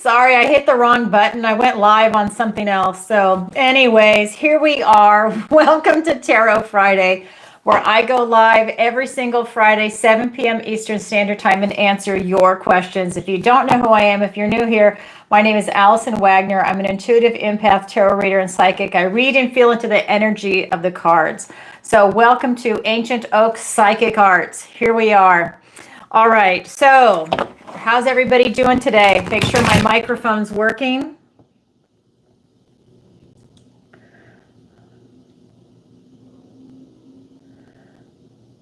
Sorry, I hit the wrong button. I went live on something else. So anyways, here we are. Welcome to Tarot Friday, where I go live every single Friday, 7 p.m. Eastern Standard Time, and answer your questions. If you don't know who I am, if you're new here, my name is Alison Wagner. I'm an intuitive empath, tarot reader, and psychic. I read and feel into the energy of the cards. So welcome to Ancient Oak Psychic Arts. Here we are. All right, so how's everybody doing today? Make sure my microphone's working.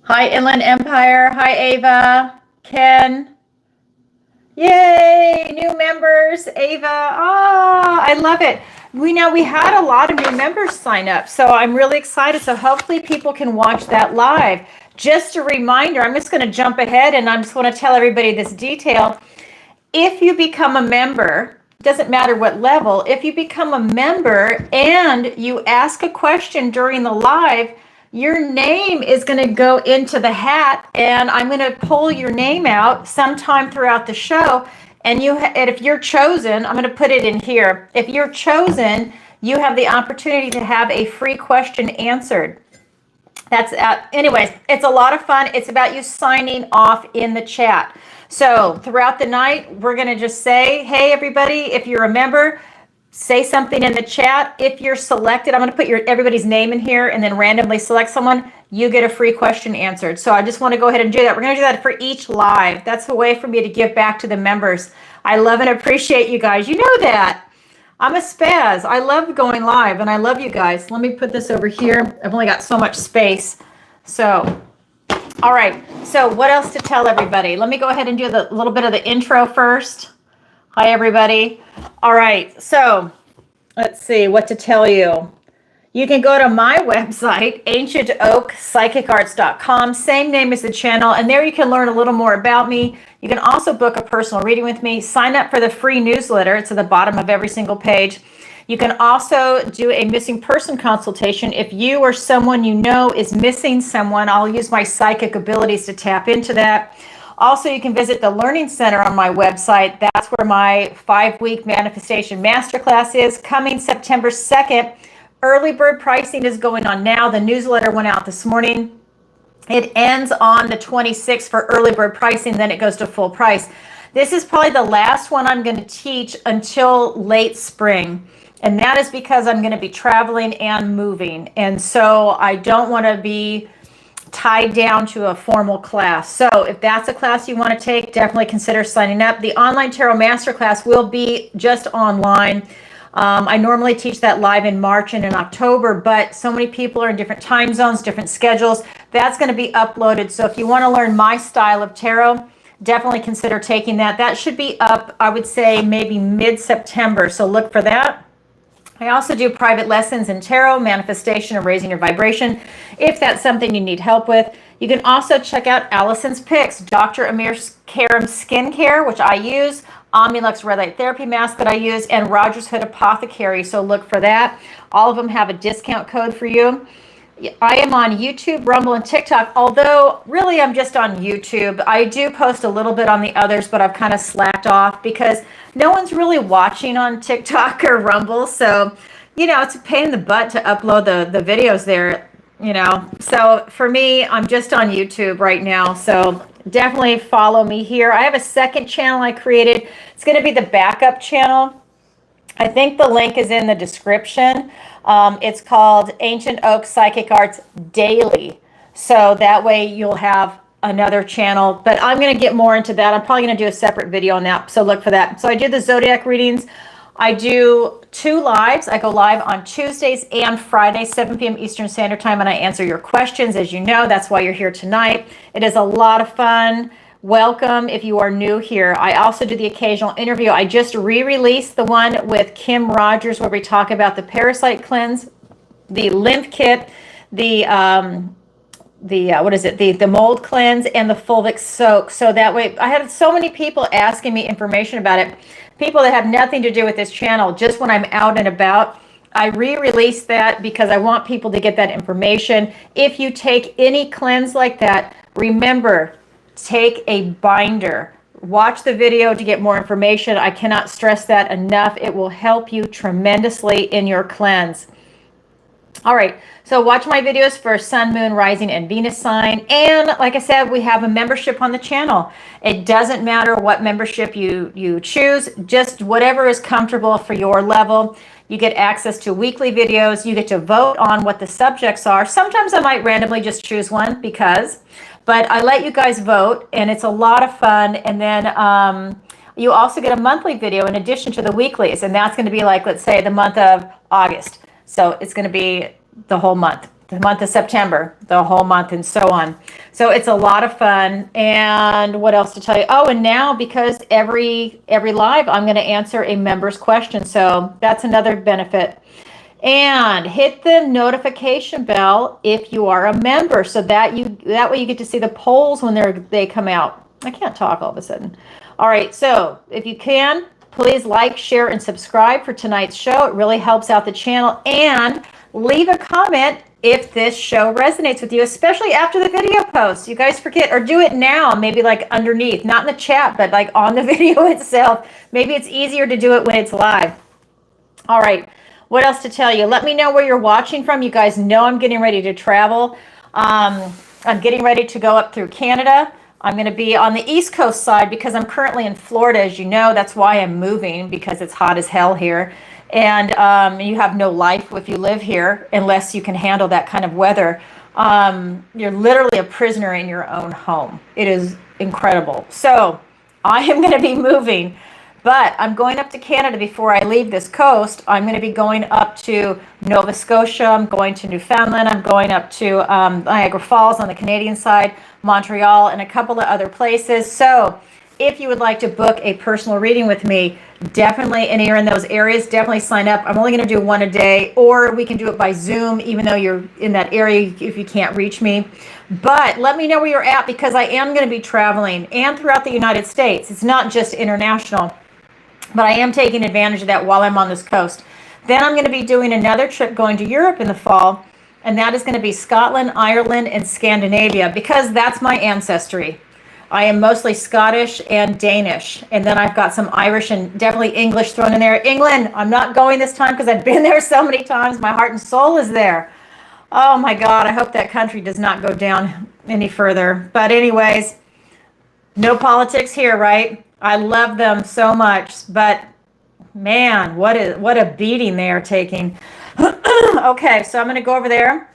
Hi, Inland Empire. Hi, Ava. Ken. Yay, new members. Ava. Ah, I love it. We had a lot of new members sign up, so I'm really excited. So hopefully people can watch that live. Just a reminder, I'm just going to jump ahead and I'm just going to tell everybody this detail. If you become a member, doesn't matter what level, if you become a member and you ask a question during the live, your name is going to go into the hat, and I'm going to pull your name out sometime throughout the show. And if you're chosen, I'm going to put it in here. If you're chosen, you have the opportunity to have a free question answered. Anyways, it's a lot of fun. It's about you signing off in the chat. So throughout the night, we're going to just say, hey, everybody, if you're a member, say something in the chat. If you're selected, I'm going to put everybody's name in here and then randomly select someone. You get a free question answered. So I just want to go ahead and do that. We're going to do that for each live. That's a way for me to give back to the members. I love and appreciate you guys. You know that. I'm a spaz. I love going live, and I love you guys. Let me put this over here. I've only got so much space. So, all right. So what else to tell everybody? Let me go ahead and do a little bit of the intro first. Hi, everybody. All right. So let's see what to tell you. You can go to my website, ancientoakpsychicarts.com, same name as the channel, and there you can learn a little more about me. You can also book a personal reading with me. Sign up for the free newsletter. It's at the bottom of every single page. You can also do a missing person consultation. If you or someone you know is missing someone, I'll use my psychic abilities to tap into that. Also, you can visit the Learning Center on my website. That's where my 5-week manifestation masterclass is coming September 2nd. Early bird pricing is going on now. The newsletter went out this morning. It ends on the 26th for early bird pricing, then it goes to full price. This is probably the last one I'm going to teach until late spring. And that is because I'm going to be traveling and moving. And so I don't want to be tied down to a formal class. So if that's a class you want to take, definitely consider signing up. The online tarot masterclass will be just online. I normally teach that live in March and in October, but so many people are in different time zones, different schedules. That's going to be uploaded. So if you want to learn my style of tarot, definitely consider taking that. That should be up, I would say, maybe mid-September. So look for that. I also do private lessons in tarot, manifestation, and raising your vibration, if that's something you need help with. You can also check out Alison's picks, Dr. Amir Karim Skincare, which I use, Omnilux Red Light Therapy Mask that I use, and Rogers Hood Apothecary, so look for that. All of them have a discount code for you. I am on YouTube, Rumble, and TikTok, although really I'm just on YouTube. I do post a little bit on the others, but I've kind of slacked off because no one's really watching on TikTok or Rumble. So, it's a pain in the butt to upload the videos there, So for me, I'm just on YouTube right now. So definitely follow me here. I have a second channel I created. It's going to be the backup channel. I think the link is in the description. It's called Ancient Oak Psychic Arts Daily. So that way you'll have another channel, but I'm going to get more into that. I'm probably going to do a separate video on that. So look for that. So I do the Zodiac readings. I do 2 lives. I go live on Tuesdays and Fridays, 7 p.m. Eastern Standard Time, and I answer your questions. As you know, that's why you're here tonight. It is a lot of fun. Welcome if you are new here. I also do the occasional interview. I just re-released the one with Kim Rogers where we talk about the parasite cleanse, the lymph kit, the mold cleanse, and the fulvic soak. So that way, I had so many people asking me information about it. People that have nothing to do with this channel, just when I'm out and about. I re-released that because I want people to get that information. If you take any cleanse like that, remember, take a binder. Watch the video to get more information. I cannot stress that enough. It will help you tremendously in your cleanse. All right, so watch my videos for Sun, Moon, Rising, and Venus sign. And like I said, we have a membership on the channel. It doesn't matter what membership you choose, just whatever is comfortable for your level. You get access to weekly videos. You get to vote on what the subjects are. Sometimes I might randomly just choose one but I let you guys vote, and it's a lot of fun. And then you also get a monthly video in addition to the weeklies, and that's going to be like, let's say, the month of August. So it's going to be the whole month, the month of September, the whole month, and so on. So it's a lot of fun. And what else to tell you? Oh, and now because every live, I'm going to answer a member's question. So that's another benefit. And hit the notification bell if you are a member, so that way you get to see the polls when they come out. I can't talk all of a sudden. All right, so if you can, please like, share, and subscribe for tonight's show. It really helps out the channel. And leave a comment if this show resonates with you, especially after the video post. You guys forget, or do it now, maybe like underneath, not in the chat, but like on the video itself. Maybe it's easier to do it when it's live. All right, what else to tell you? Let me know where you're watching from. You guys know I'm getting ready to travel. I'm getting ready to go up through Canada. I'm going to be on the East Coast side because I'm currently in Florida, as you know. That's why I'm moving, because it's hot as hell here. And you have no life if you live here unless you can handle that kind of weather. You're literally a prisoner in your own home. It is incredible. So I am going to be moving, but I'm going up to Canada before I leave this coast. I'm going to be going up to Nova Scotia. I'm going to Newfoundland. I'm going up to Niagara Falls on the Canadian side, Montreal, and a couple of other places. So if you would like to book a personal reading with me, definitely, and you're in those areas, definitely sign up. I'm only going to do one a day, or we can do it by Zoom, even though you're in that area if you can't reach me. But let me know where you're at, because I am going to be traveling and throughout the United States. It's not just international, but I am taking advantage of that while I'm on this coast. Then I'm going to be doing another trip going to Europe in the fall, and that is going to be Scotland, Ireland, and Scandinavia, because that's my ancestry. I am mostly Scottish and Danish, and then I've got some Irish and definitely English thrown in there. England, I'm not going this time because I've been there so many times. My heart and soul is there. Oh my God, I hope that country does not go down any further. But anyways, no politics here, right? I love them so much, but man, what a beating they are taking. Okay, so I'm going to go over there.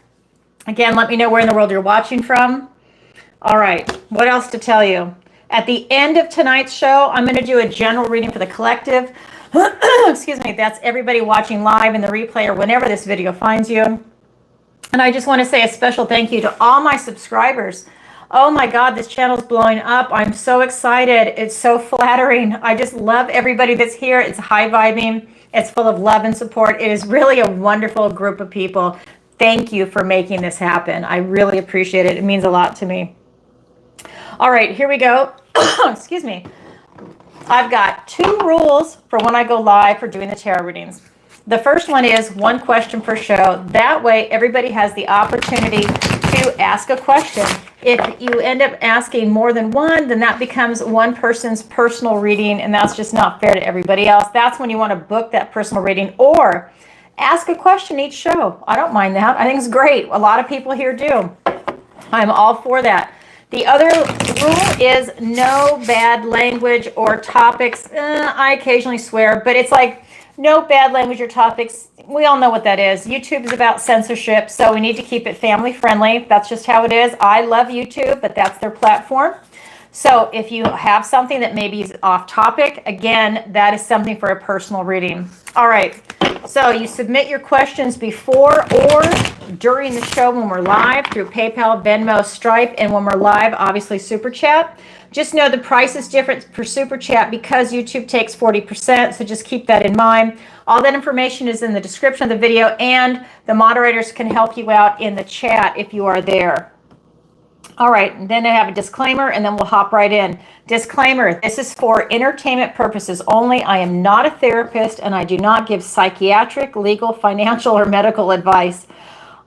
Again, let me know where in the world you're watching from. All right, what else to tell you? At the end of tonight's show, I'm going to do a general reading for the collective. Excuse me, that's everybody watching live in the replay or whenever this video finds you. And I just want to say a special thank you to all my subscribers. Oh my God, this channel's blowing up. I'm so excited. It's so flattering. I just love everybody that's here. It's high vibing. It's full of love and support. It is really a wonderful group of people. Thank you for making this happen. I really appreciate it. It means a lot to me. All right, here we go. Excuse me. I've got 2 rules for when I go live for doing the tarot readings. The first one is 1 question per show. That way, everybody has the opportunity to ask a question. If you end up asking more than one, then that becomes one person's personal reading, and that's just not fair to everybody else. That's when you want to book that personal reading, or ask a question each show. I don't mind that. I think it's great. A lot of people here do. I'm all for that. The other rule is no bad language or topics. I occasionally swear, but it's like no bad language or topics. We all know what that is. YouTube is about censorship, so we need to keep it family friendly. That's just how it is. I love YouTube, but that's their platform. So if you have something that maybe is off topic, again, that is something for a personal reading. All right. So you submit your questions before or during the show when we're live through PayPal, Venmo, Stripe, and when we're live, obviously SuperChat. Just know the price is different for SuperChat because YouTube takes 40%, so just keep that in mind. All that information is in the description of the video, and the moderators can help you out in the chat if you are there. All right, and then I have a disclaimer, and then we'll hop right in. Disclaimer, this is for entertainment purposes only. I am not a therapist, and I do not give psychiatric, legal, financial, or medical advice.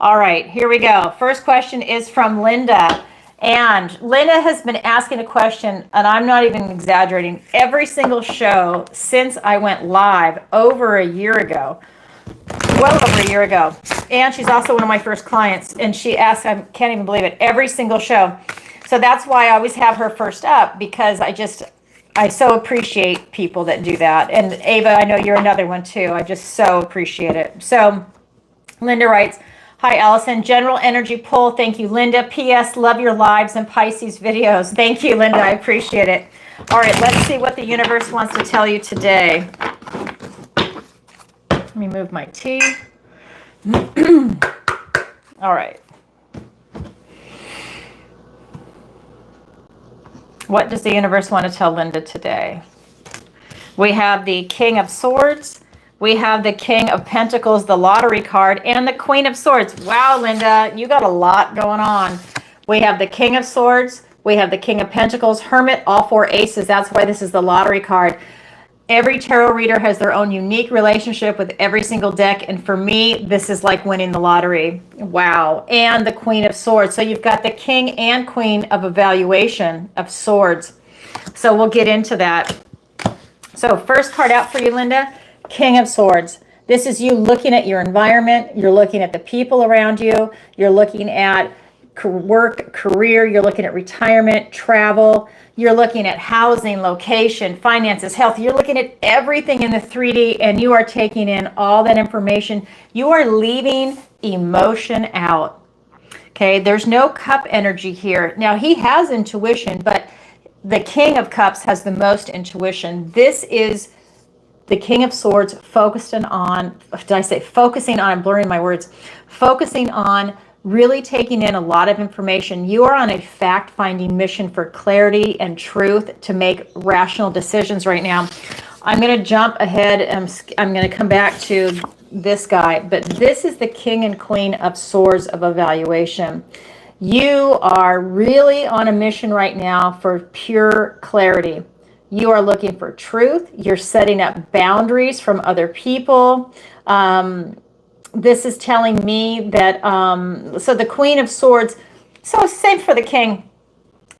All right, here we go. First question is from Linda. And Linda has been asking a question, and I'm not even exaggerating, every single show since I went live over a year ago, well over a year ago. And she's also one of my first clients, and she asks, I can't even believe it, every single show. So that's why I always have her first up, because I so appreciate people that do that. And Ava, I know you're another one too. I just so appreciate it. So Linda writes, hi, Alison. General energy pull. Thank you, Linda. P.S. Love your lives and Pisces videos. Thank you, Linda. I appreciate it. All right, let's see what the universe wants to tell you today. Let me move my tea. All right. What does the universe want to tell Linda today? We have the King of Swords. We have the King of Pentacles, the lottery card, and the Queen of Swords. Wow, Linda, you got a lot going on. We have the King of Swords. We have the King of Pentacles, Hermit, all four aces. That's why this is the lottery card. Every tarot reader has their own unique relationship with every single deck. And for me, this is like winning the lottery. Wow. And the Queen of Swords. So you've got the King and Queen of Evaluation of Swords. So we'll get into that. So first card out for you, Linda. King of Swords. This is you looking at your environment. You're looking at the people around you. You're looking at work, career. You're looking at retirement, travel. You're looking at housing, location, finances, health. You're looking at everything in the 3D, and you are taking in all that information. You are leaving emotion out. Okay, there's no cup energy here. Now, he has intuition, but the King of Cups has the most intuition. This is the King of Swords focusing on, I'm blurring my words, focusing on really taking in a lot of information. You are on a fact-finding mission for clarity and truth to make rational decisions right now. I'm going to jump ahead and I'm going to come back to this guy, but this is the King and Queen of Swords of Evaluation. You are really on a mission right now for pure clarity. You are looking for truth. You're setting up boundaries from other people. This is telling me that, so the Queen of Swords, so same for the King.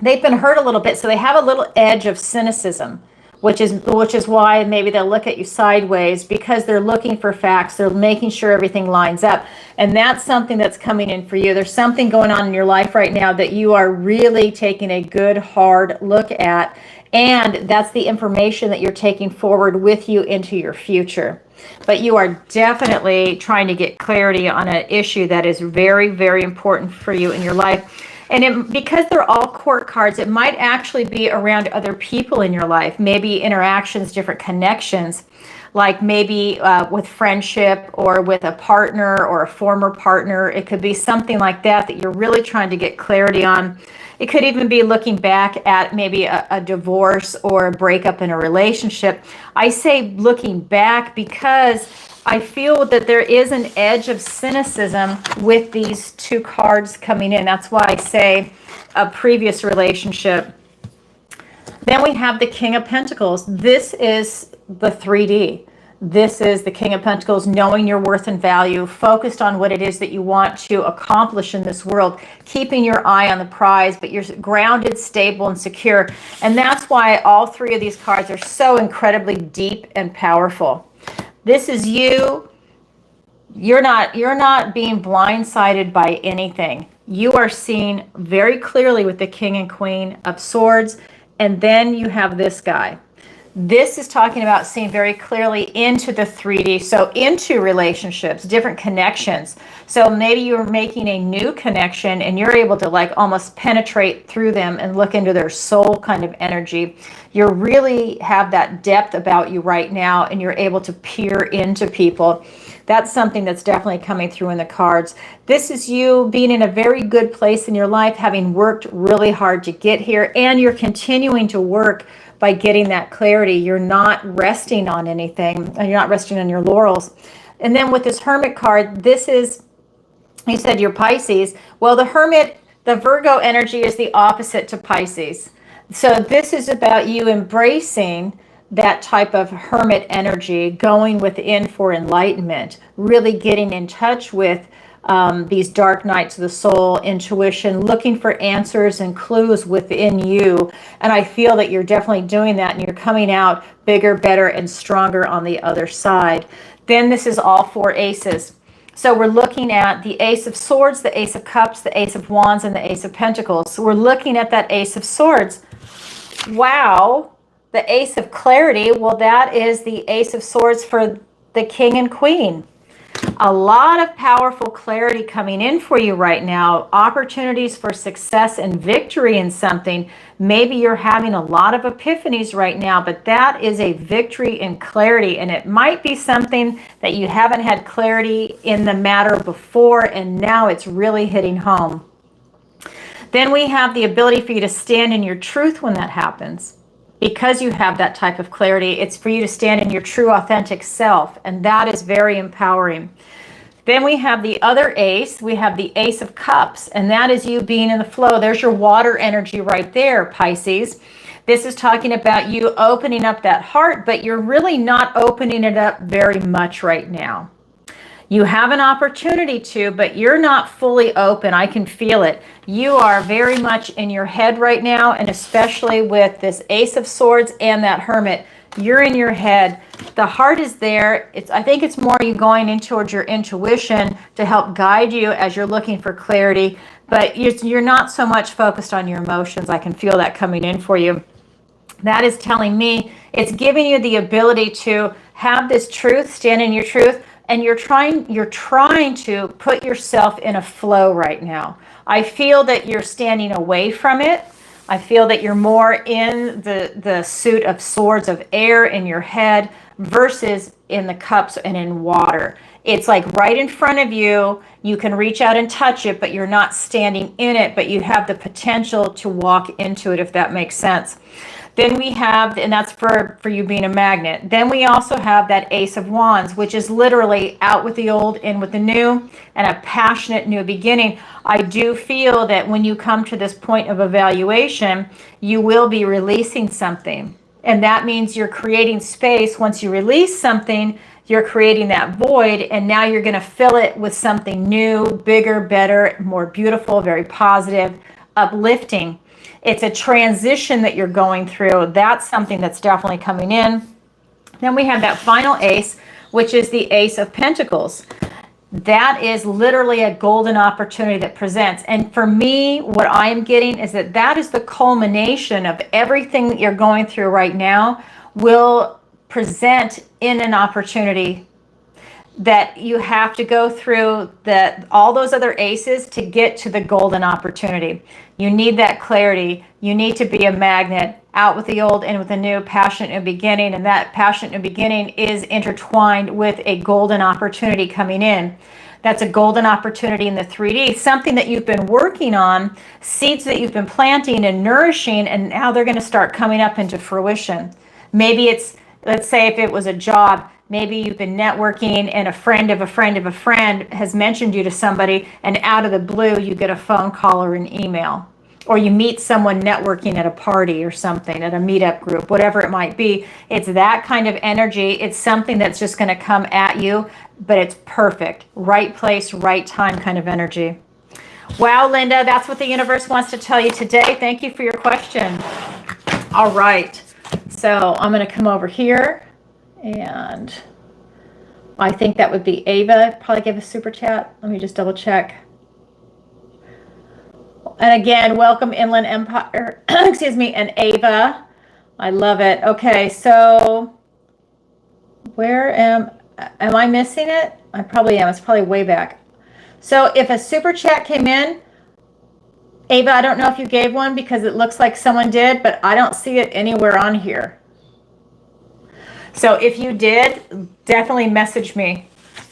They've been hurt a little bit, so they have a little edge of cynicism, which is why maybe they'll look at you sideways, because they're looking for facts. They're making sure everything lines up. And that's something that's coming in for you. There's something going on in your life right now that you are really taking a good, hard look at. And that's the information that you're taking forward with you into your future. But you are definitely trying to get clarity on an issue that is very, very important for you in your life. And because they're all court cards, it might actually be around other people in your life, maybe interactions, different connections, like maybe with friendship or with a partner or a former partner. It could be something like that that you're really trying to get clarity on. It could even be looking back at maybe a divorce or a breakup in a relationship. I say looking back because I feel that there is an edge of cynicism with these two cards coming in. That's why I say a previous relationship. Then we have the King of Pentacles. This is the 3D. This is the King of Pentacles, knowing your worth and value, focused on what it is that you want to accomplish in this world, keeping your eye on the prize, but you're grounded, stable, and secure. And that's why all three of these cards are so incredibly deep and powerful. This is you. You're not being blindsided by anything. You are seeing very clearly with the King and Queen of Swords. And then you have this guy. This is talking about seeing very clearly into the 3D, so into relationships, different connections. So maybe you're making a new connection and you're able to like almost penetrate through them and look into their soul kind of energy. You really have that depth about you right now, and you're able to peer into people. That's something that's definitely coming through in the cards. This is you being in a very good place in your life, having worked really hard to get here, and you're continuing to work by getting that clarity. You're not resting on anything, and you're not resting on your laurels. And then with this Hermit card, this is, you said you're Pisces. Well, the Hermit, the Virgo energy is the opposite to Pisces. So this is about you embracing that type of Hermit energy, going within for enlightenment, really getting in touch with these dark nights of the soul, intuition, looking for answers and clues within you. And I feel that you're definitely doing that, and you're coming out bigger, better, and stronger on the other side. Then this is all 4 aces. So we're looking at the Ace of Swords, the Ace of Cups, the Ace of Wands, and the Ace of Pentacles. So we're looking at that Ace of Swords. Wow. The Ace of Clarity. Well, that is the Ace of Swords for the King and Queen. A lot of powerful clarity coming in for you right now. Opportunities for success and victory in something. Maybe you're having a lot of epiphanies right now, but that is a victory in clarity. And it might be something that you haven't had clarity in the matter before, and now it's really hitting home. Then we have the ability for you to stand in your truth when that happens. Because you have that type of clarity, it's for you to stand in your true, authentic self, and that is very empowering. Then we have the other ace. We have the Ace of Cups, and that is you being in the flow. There's your water energy right there, Pisces. This is talking about you opening up that heart, but you're really not opening it up very much right now. You have an opportunity to, but you're not fully open. I can feel it. You are very much in your head right now, and especially with this Ace of Swords and that Hermit, you're in your head. The heart is there. I think it's more you going in towards your intuition to help guide you as you're looking for clarity, but you're not so much focused on your emotions. I can feel that coming in for you. That is telling me it's giving you the ability to have this truth, stand in your truth, and you're trying to put yourself in a flow right now. I feel that you're standing away from it. I feel that you're more in the suit of swords of air in your head versus in the cups and in water. It's like right in front of you. You can reach out and touch it, but you're not standing in it, but you have the potential to walk into it, if that makes sense. Then we have, and that's for you being a magnet. Then we also have that Ace of Wands, which is literally out with the old, in with the new, and a passionate new beginning. I do feel that when you come to this point of evaluation, you will be releasing something. And that means you're creating space. Once you release something, you're creating that void, and now you're going to fill it with something new, bigger, better, more beautiful, very positive, uplifting. It's a transition that you're going through. That's something that's definitely coming in. Then we have that final ace, which is the Ace of Pentacles. That is literally a golden opportunity that presents. And for me, what I am getting is that is the culmination of everything that you're going through right now will present in an opportunity that you have to go through all those other aces to get to the golden opportunity. You need that clarity. You need to be a magnet, out with the old, in with the new, passionate new beginning. And that passionate new beginning is intertwined with a golden opportunity coming in. That's a golden opportunity in the 3D, something that you've been working on, seeds that you've been planting and nourishing, and now they're going to start coming up into fruition. Maybe it's, let's say if it was a job, maybe you've been networking and a friend of a friend of a friend has mentioned you to somebody, and out of the blue you get a phone call or an email. Or you meet someone networking at a party or something, at a meetup group, whatever it might be. It's that kind of energy. It's something that's just going to come at you, but it's perfect. Right place, right time kind of energy. Wow, Linda, that's what the universe wants to tell you today. Thank you for your question. All right. So I'm going to come over here. And I think that would be Ava. Probably gave a super chat. Let me just double check. And again, welcome Inland Empire. Excuse me, and Ava. I love it. Okay, so where am I missing it? I probably am. It's probably way back. So if a super chat came in, Ava, I don't know if you gave one because it looks like someone did, but I don't see it anywhere on here. So if you did, definitely message me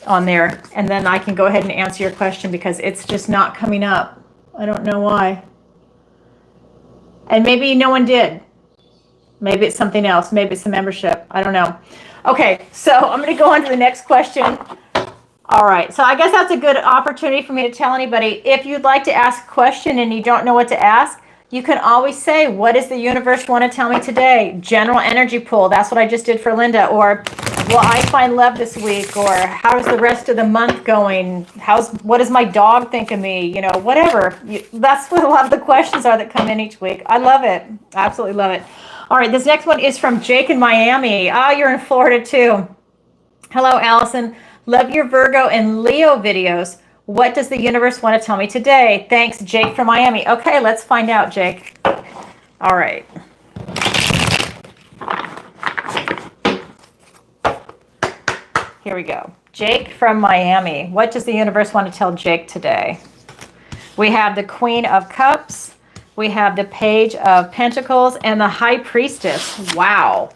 on there, and then I can go ahead and answer your question because it's just not coming up. I don't know why. And maybe no one did. Maybe it's something else. Maybe it's a membership. I don't know. Okay, so I'm going to go on to the next question. All right, so I guess that's a good opportunity for me to tell anybody, if you'd like to ask a question and you don't know what to ask, You can always say, what does the universe want to tell me today? General energy pull. That's what I just did for Linda. Or, will I find love this week? Or, how's the rest of the month going? What does my dog think of me? You know, whatever. That's what a lot of the questions are that come in each week. I love it. Absolutely love it. All right, this next one is from Jake in Miami. Ah, you're in Florida too. Hello, Alison. Love your Virgo and Leo videos. What does the universe want to tell me today? Thanks, Jake from Miami. Okay, let's find out, Jake. All right. Here we go. Jake from Miami. What does the universe want to tell Jake today? We have the Queen of Cups. We have the Page of Pentacles and the High Priestess. Wow.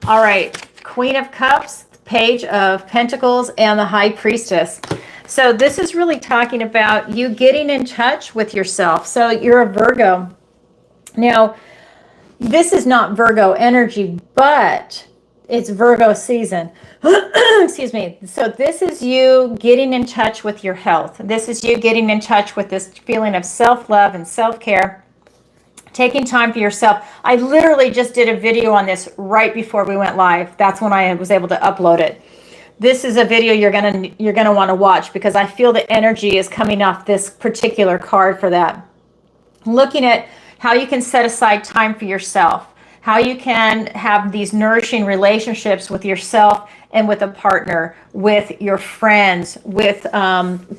All right. Queen of Cups, Page of Pentacles, and the High Priestess. So this is really talking about you getting in touch with yourself. So you're a Virgo. Now, this is not Virgo energy, but it's Virgo season. Excuse me. So this is you getting in touch with your health. This is you getting in touch with this feeling of self-love and self-care. Taking time for yourself. I literally just did a video on this right before we went live. That's when I was able to upload it. This is a video you're gonna want to watch because I feel the energy is coming off this particular card for that. Looking at how you can set aside time for yourself, how you can have these nourishing relationships with yourself and with a partner, with your friends, with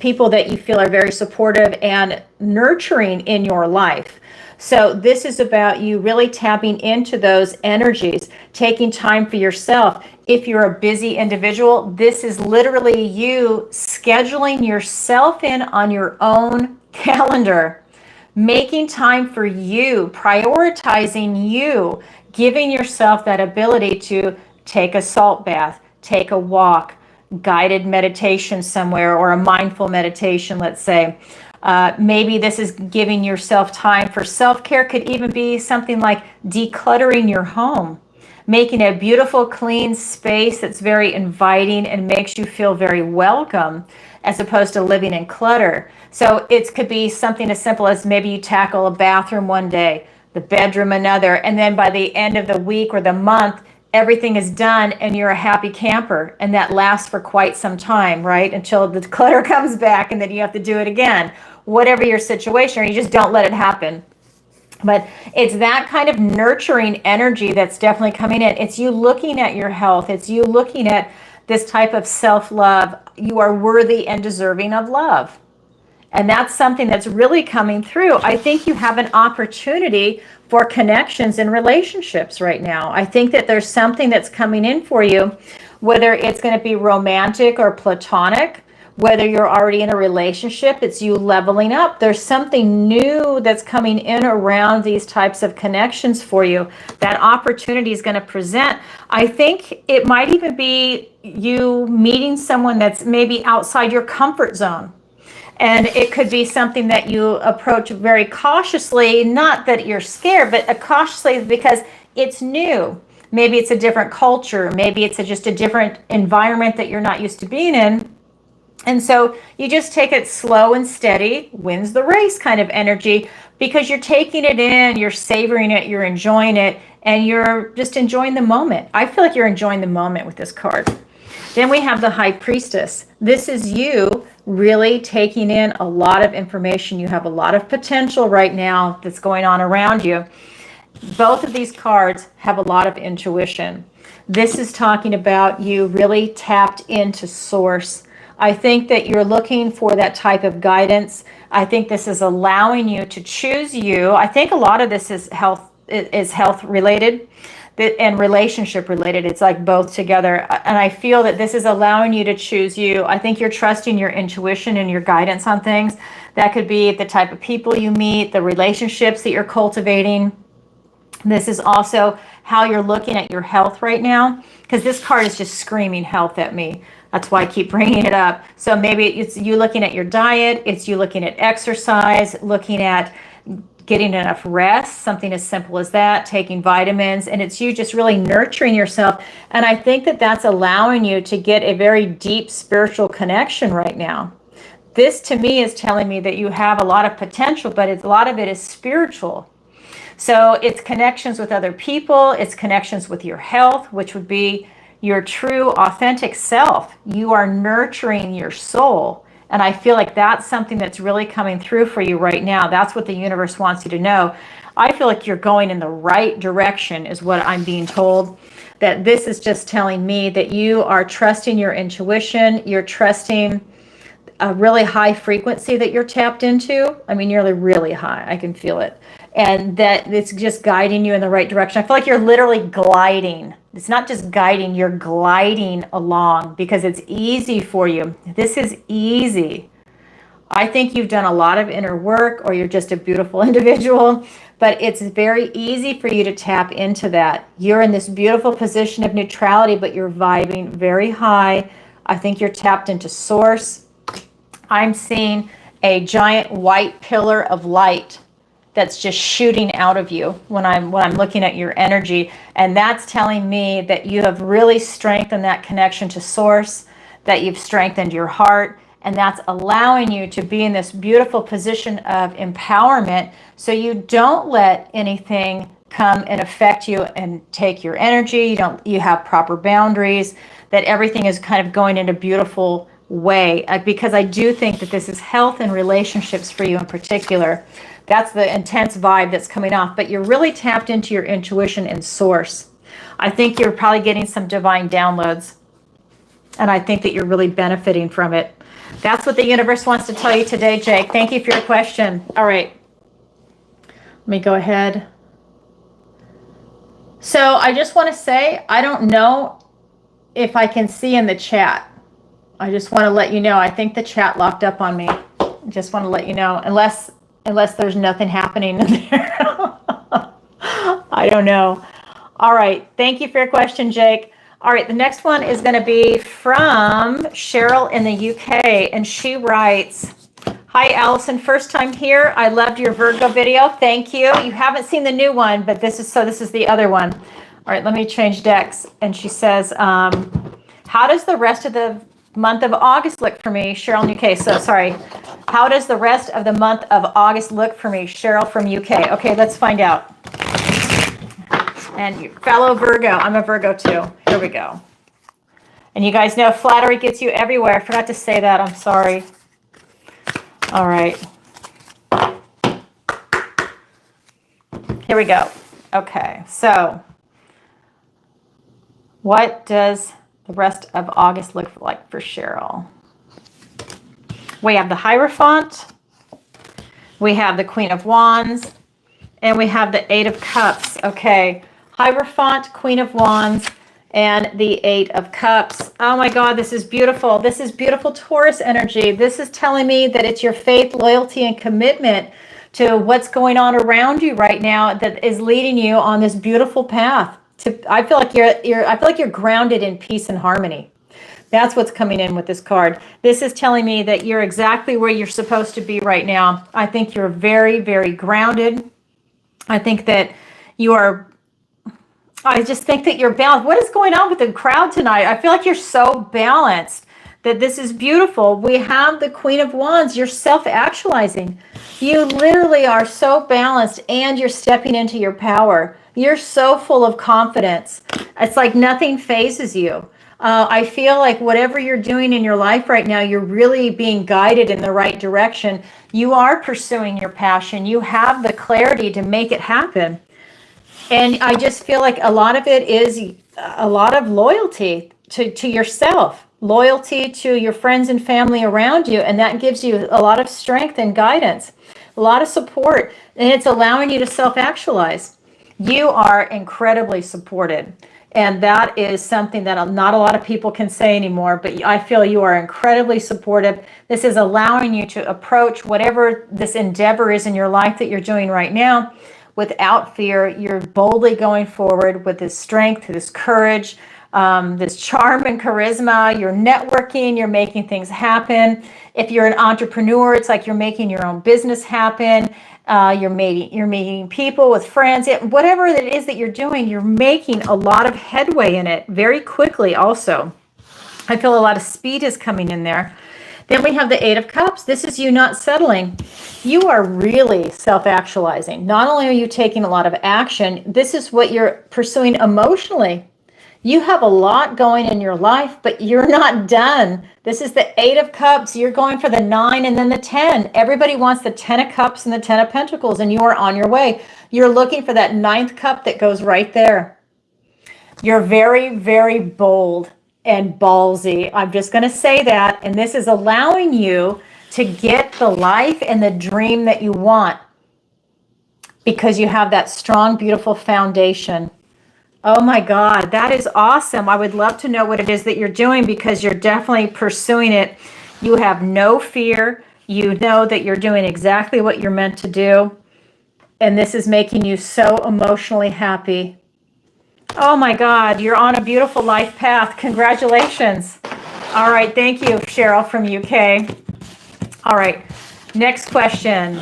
people that you feel are very supportive and nurturing in your life. So this is about you really tapping into those energies, taking time for yourself. If you're a busy individual, this is literally you scheduling yourself in on your own calendar, making time for you, prioritizing you, giving yourself that ability to take a salt bath, take a walk, guided meditation somewhere, or a mindful meditation, let's say. Maybe this is giving yourself time for self-care. Could even be something like decluttering your home, making a beautiful, clean space that's very inviting and makes you feel very welcome, as opposed to living in clutter. So it could be something as simple as maybe you tackle a bathroom one day, the bedroom another, and then by the end of the week or the month, everything is done and you're a happy camper. And that lasts for quite some time, right? Until the clutter comes back and then you have to do it again. Whatever your situation, or you just don't let it happen. But it's that kind of nurturing energy that's definitely coming in. It's you looking at your health. It's you looking at this type of self-love. You are worthy and deserving of love. And that's something that's really coming through. I think you have an opportunity for connections and relationships right now. I think that there's something that's coming in for you, whether it's going to be romantic or platonic, whether you're already in a relationship, it's you leveling up. There's something new that's coming in around these types of connections for you. That opportunity is going to present. I think it might even be you meeting someone that's maybe outside your comfort zone. And it could be something that you approach very cautiously, not that you're scared, but cautiously because it's new. Maybe it's a different culture. Maybe it's just a different environment that you're not used to being in. And so you just take it slow and steady, wins the race kind of energy, because you're taking it in, you're savoring it, you're enjoying it, and you're just enjoying the moment. I feel like you're enjoying the moment with this card. Then we have the High Priestess. This is you really taking in a lot of information. You have a lot of potential right now that's going on around you. Both of these cards have a lot of intuition. This is talking about you really tapped into source. I think that you're looking for that type of guidance. I think this is allowing you to choose you. I think a lot of this is health related and relationship related. It's like both together. And I feel that this is allowing you to choose you. I think you're trusting your intuition and your guidance on things. That could be the type of people you meet, the relationships that you're cultivating. This is also how you're looking at your health right now, because this card is just screaming health at me. That's why I keep bringing it up. So maybe it's you looking at your diet, it's you looking at exercise, looking at getting enough rest, something as simple as that, taking vitamins, and it's you just really nurturing yourself. And I think that that's allowing you to get a very deep spiritual connection right now. This to me is telling me that you have a lot of potential, but a lot of it is spiritual. So it's connections with other people, it's connections with your health, which would be your true authentic self. You are nurturing your soul. And I feel like that's something that's really coming through for you right now. That's what the universe wants you to know. I feel like you're going in the right direction is what I'm being told. That this is just telling me that you are trusting your intuition. You're trusting a really high frequency that you're tapped into. I mean, you're really high. I can feel it. And that it's just guiding you in the right direction. I feel like you're literally gliding. It's not just guiding, you're gliding along because it's easy for you. This is easy. I think you've done a lot of inner work, or you're just a beautiful individual, but it's very easy for you to tap into that. You're in this beautiful position of neutrality, but you're vibing very high. I think you're tapped into source. I'm seeing a giant white pillar of light that's just shooting out of you when I'm looking at your energy. And that's telling me that you have really strengthened that connection to source, that you've strengthened your heart, and that's allowing you to be in this beautiful position of empowerment, so you don't let anything come and affect you and take your energy. You have proper boundaries, that everything is kind of going in a beautiful way, because I do think that this is health and relationships for you in particular. That's the intense vibe that's coming off, but you're really tapped into your intuition and source. I think you're probably getting some divine downloads, and I think that you're really benefiting from it. That's what the universe wants to tell you today, Jake. Thank you for your question. All right. Let me go ahead. So I just want to say, I don't know if I can see in the chat. I just want to let you know, I think the chat locked up on me. I just want to let you know, unless there's nothing happening in there. I don't know. All right. Thank you for your question, Jake. All right. The next one is going to be from Cheryl in the UK. And she writes, hi, Alison. First time here. I loved your Virgo video. Thank you. You haven't seen the new one, but this is the other one. All right. Let me change decks. And she says, how does the rest of the month of August look for me? Cheryl in UK. So sorry. How does the rest of the month of August look for me? Cheryl from UK. Okay, let's find out. And fellow Virgo, I'm a Virgo too. Here we go. And you guys know flattery gets you everywhere. I forgot to say that. I'm sorry. All right. Here we go. Okay, so what does the rest of August look like for Cheryl? We have the Hierophant, we have the Queen of Wands, and we have the Eight of Cups. Okay, Hierophant, Queen of Wands, and the Eight of Cups. Oh my God, this is beautiful. This is beautiful Taurus energy. This is telling me that it's your faith, loyalty, and commitment to what's going on around you right now that is leading you on this beautiful path. I feel like you're grounded in peace and harmony. That's what's coming in with this card. This is telling me that you're exactly where you're supposed to be right now. I think you're very, very grounded. I think that I just think that you're balanced. What is going on with the crowd tonight? I feel like you're so balanced that this is beautiful. We have the Queen of Wands. You're self-actualizing. You literally are so balanced, and you're stepping into your power. You're so full of confidence. It's like nothing phases you. I feel like whatever you're doing in your life right now, you're really being guided in the right direction. You are pursuing your passion. You have the clarity to make it happen. And I just feel like a lot of it is a lot of loyalty to yourself, loyalty to your friends and family around you. And that gives you a lot of strength and guidance, a lot of support. And it's allowing you to self-actualize. You are incredibly supported. And that is something that not a lot of people can say anymore, but I feel you are incredibly supportive. This is allowing you to approach whatever this endeavor is in your life that you're doing right now without fear. You're boldly going forward with this strength, this courage, this charm and charisma. You're networking, you're making things happen. If you're an entrepreneur, it's like you're making your own business happen. You're meeting people with friends. Whatever it is that you're doing, you're making a lot of headway in it very quickly also. I feel a lot of speed is coming in there. Then we have the Eight of Cups. This is you not settling. You are really self-actualizing. Not only are you taking a lot of action, this is what you're pursuing emotionally. You have a lot going in your life, but you're not done. This is the Eight of Cups. You're going for the 9 and then the 10. Everybody wants the 10 of Cups and the 10 of Pentacles, and you are on your way. You're looking for that 9th cup that goes right there. You're very, very bold and ballsy. I'm just going to say that. And this is allowing you to get the life and the dream that you want because you have that strong, beautiful foundation. Oh my God, that is awesome. I would love to know what it is that you're doing because you're definitely pursuing it. You have no fear. You know that you're doing exactly what you're meant to do. And this is making you so emotionally happy. Oh my God, you're on a beautiful life path. Congratulations. All right, thank you, Cheryl from UK. All right, next question.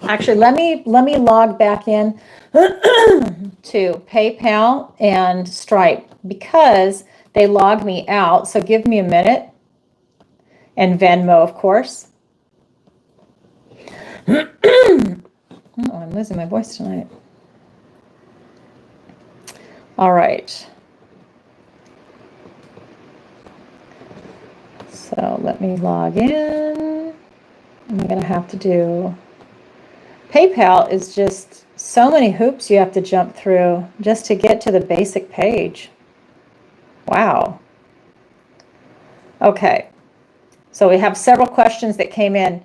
Actually, let me log back in to PayPal and Stripe because they logged me out. So give me a minute. And Venmo, of course. Oh, I'm losing my voice tonight. All right. So let me log in. I'm going to have to do... PayPal is just so many hoops you have to jump through just to get to the basic page. Wow. Okay. So we have several questions that came in.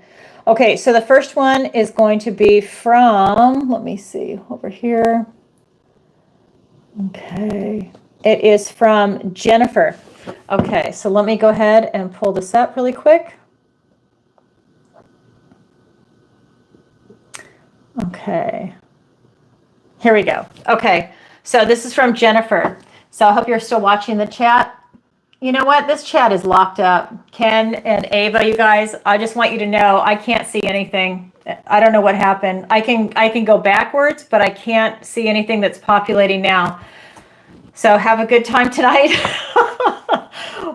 Okay, so the first one is going to be from, let me see, over here. Okay. It is from Jennifer. Okay, so let me go ahead and pull this up really quick. Okay, here we go. Okay, so this is from Jennifer. So I hope you're still watching the chat. You know what? This chat is locked up. Ken and Ava, you guys, I just want you to know I can't see anything. I don't know what happened. I can go backwards, but I can't see anything that's populating now. So have a good time tonight.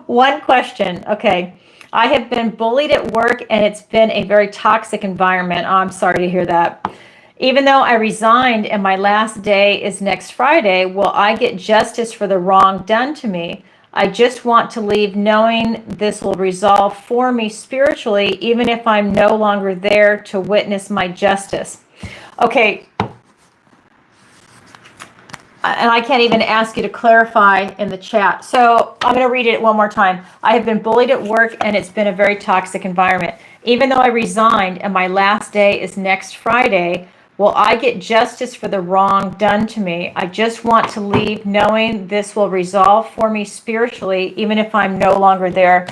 One question. Okay. I have been bullied at work and it's been a very toxic environment. Oh, I'm sorry to hear that. Even though I resigned and my last day is next Friday, will I get justice for the wrong done to me? I just want to leave knowing this will resolve for me spiritually, even if I'm no longer there to witness my justice. Okay. And I can't even ask you to clarify in the chat. So I'm going to read it one more time. I have been bullied at work and it's been a very toxic environment. Even though I resigned and my last day is next Friday, will I get justice for the wrong done to me? I just want to leave knowing this will resolve for me spiritually, even if I'm no longer there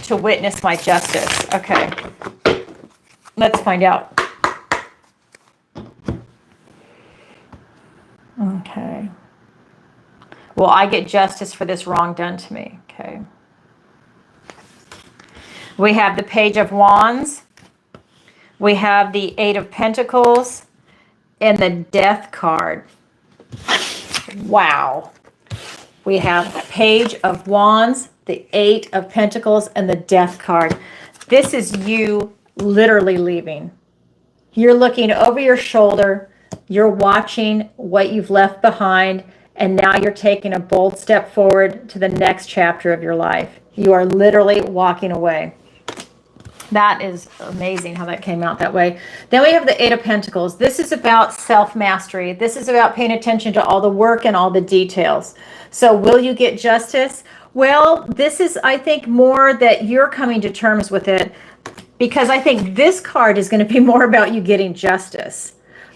to witness my justice. Okay, let's find out. Okay. Will I get justice for this wrong done to me? Okay. We have the Page of Wands. We have the Eight of Pentacles and the Death card. Wow. We have the Page of Wands, the Eight of Pentacles, and the Death card. This is you literally leaving. You're looking over your shoulder. You're watching what you've left behind, and now you're taking a bold step forward to the next chapter of your life. You are literally walking away. That is amazing how that came out that way. Then we have the Eight of Pentacles. This is about self-mastery. This is about paying attention to all the work and all the details. So will you get justice? Well, this is, I think, more that you're coming to terms with it, because I think this card is going to be more about you getting justice.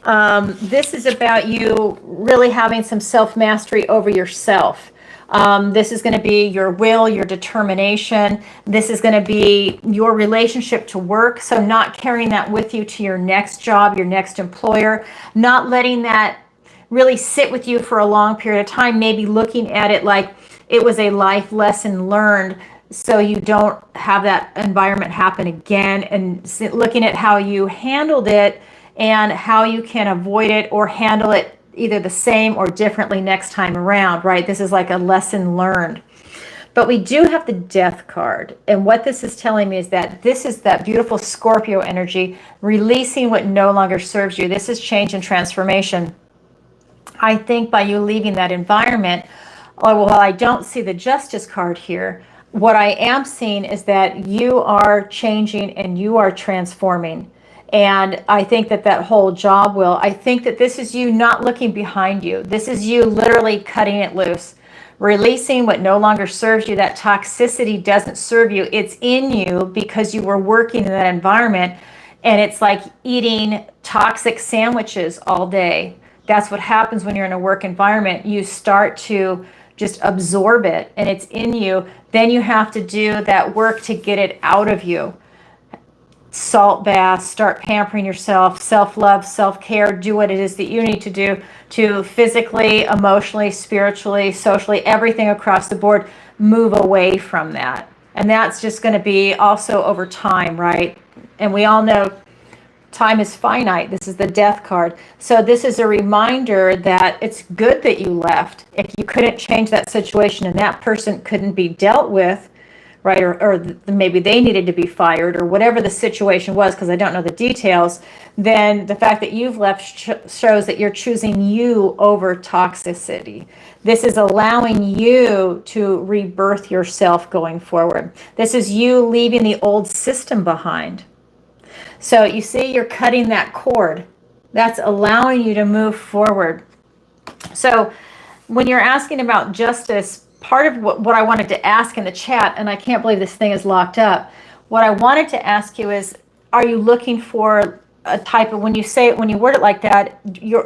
This is about you really having some self-mastery over yourself. This is going to be your will, your determination. This is going to be your relationship to work. So not carrying that with you to your next job, your next employer, not letting that really sit with you for a long period of time, maybe looking at it like it was a life lesson learned so you don't have that environment happen again, and looking at how you handled it and how you can avoid it or handle it either the same or differently next time around, right? This is like a lesson learned. But we do have the Death card. And what this is telling me is that this is that beautiful Scorpio energy, releasing what no longer serves you. This is change and transformation. I think by you leaving that environment, oh, well, I don't see the Justice card here. What I am seeing is that you are changing and you are transforming. And I think that that whole job will, I think that this is you not looking behind you. This is you literally cutting it loose, releasing what no longer serves you. That toxicity doesn't serve you. It's in you because you were working in that environment, and it's like eating toxic sandwiches all day. That's what happens when you're in a work environment. You start to just absorb it, and it's in you. Then you have to do that work to get it out of you. Salt baths, start pampering yourself, self-love, self-care, do what it is that you need to do to physically, emotionally, spiritually, socially, everything across the board, move away from that. And that's just going to be also over time, right? And we all know time is finite. This is the Death card. So this is a reminder that it's good that you left. If you couldn't change that situation and that person couldn't be dealt with, right, or maybe they needed to be fired or whatever the situation was, because I don't know the details, then the fact that you've left shows that you're choosing you over toxicity. This is allowing you to rebirth yourself going forward. This is you leaving the old system behind. So you see, you're cutting that cord. That's allowing you to move forward. So when you're asking about justice, part of what I wanted to ask in the chat, and I can't believe this thing is locked up, what I wanted to ask you is, are you looking for a type of, when you word it like that,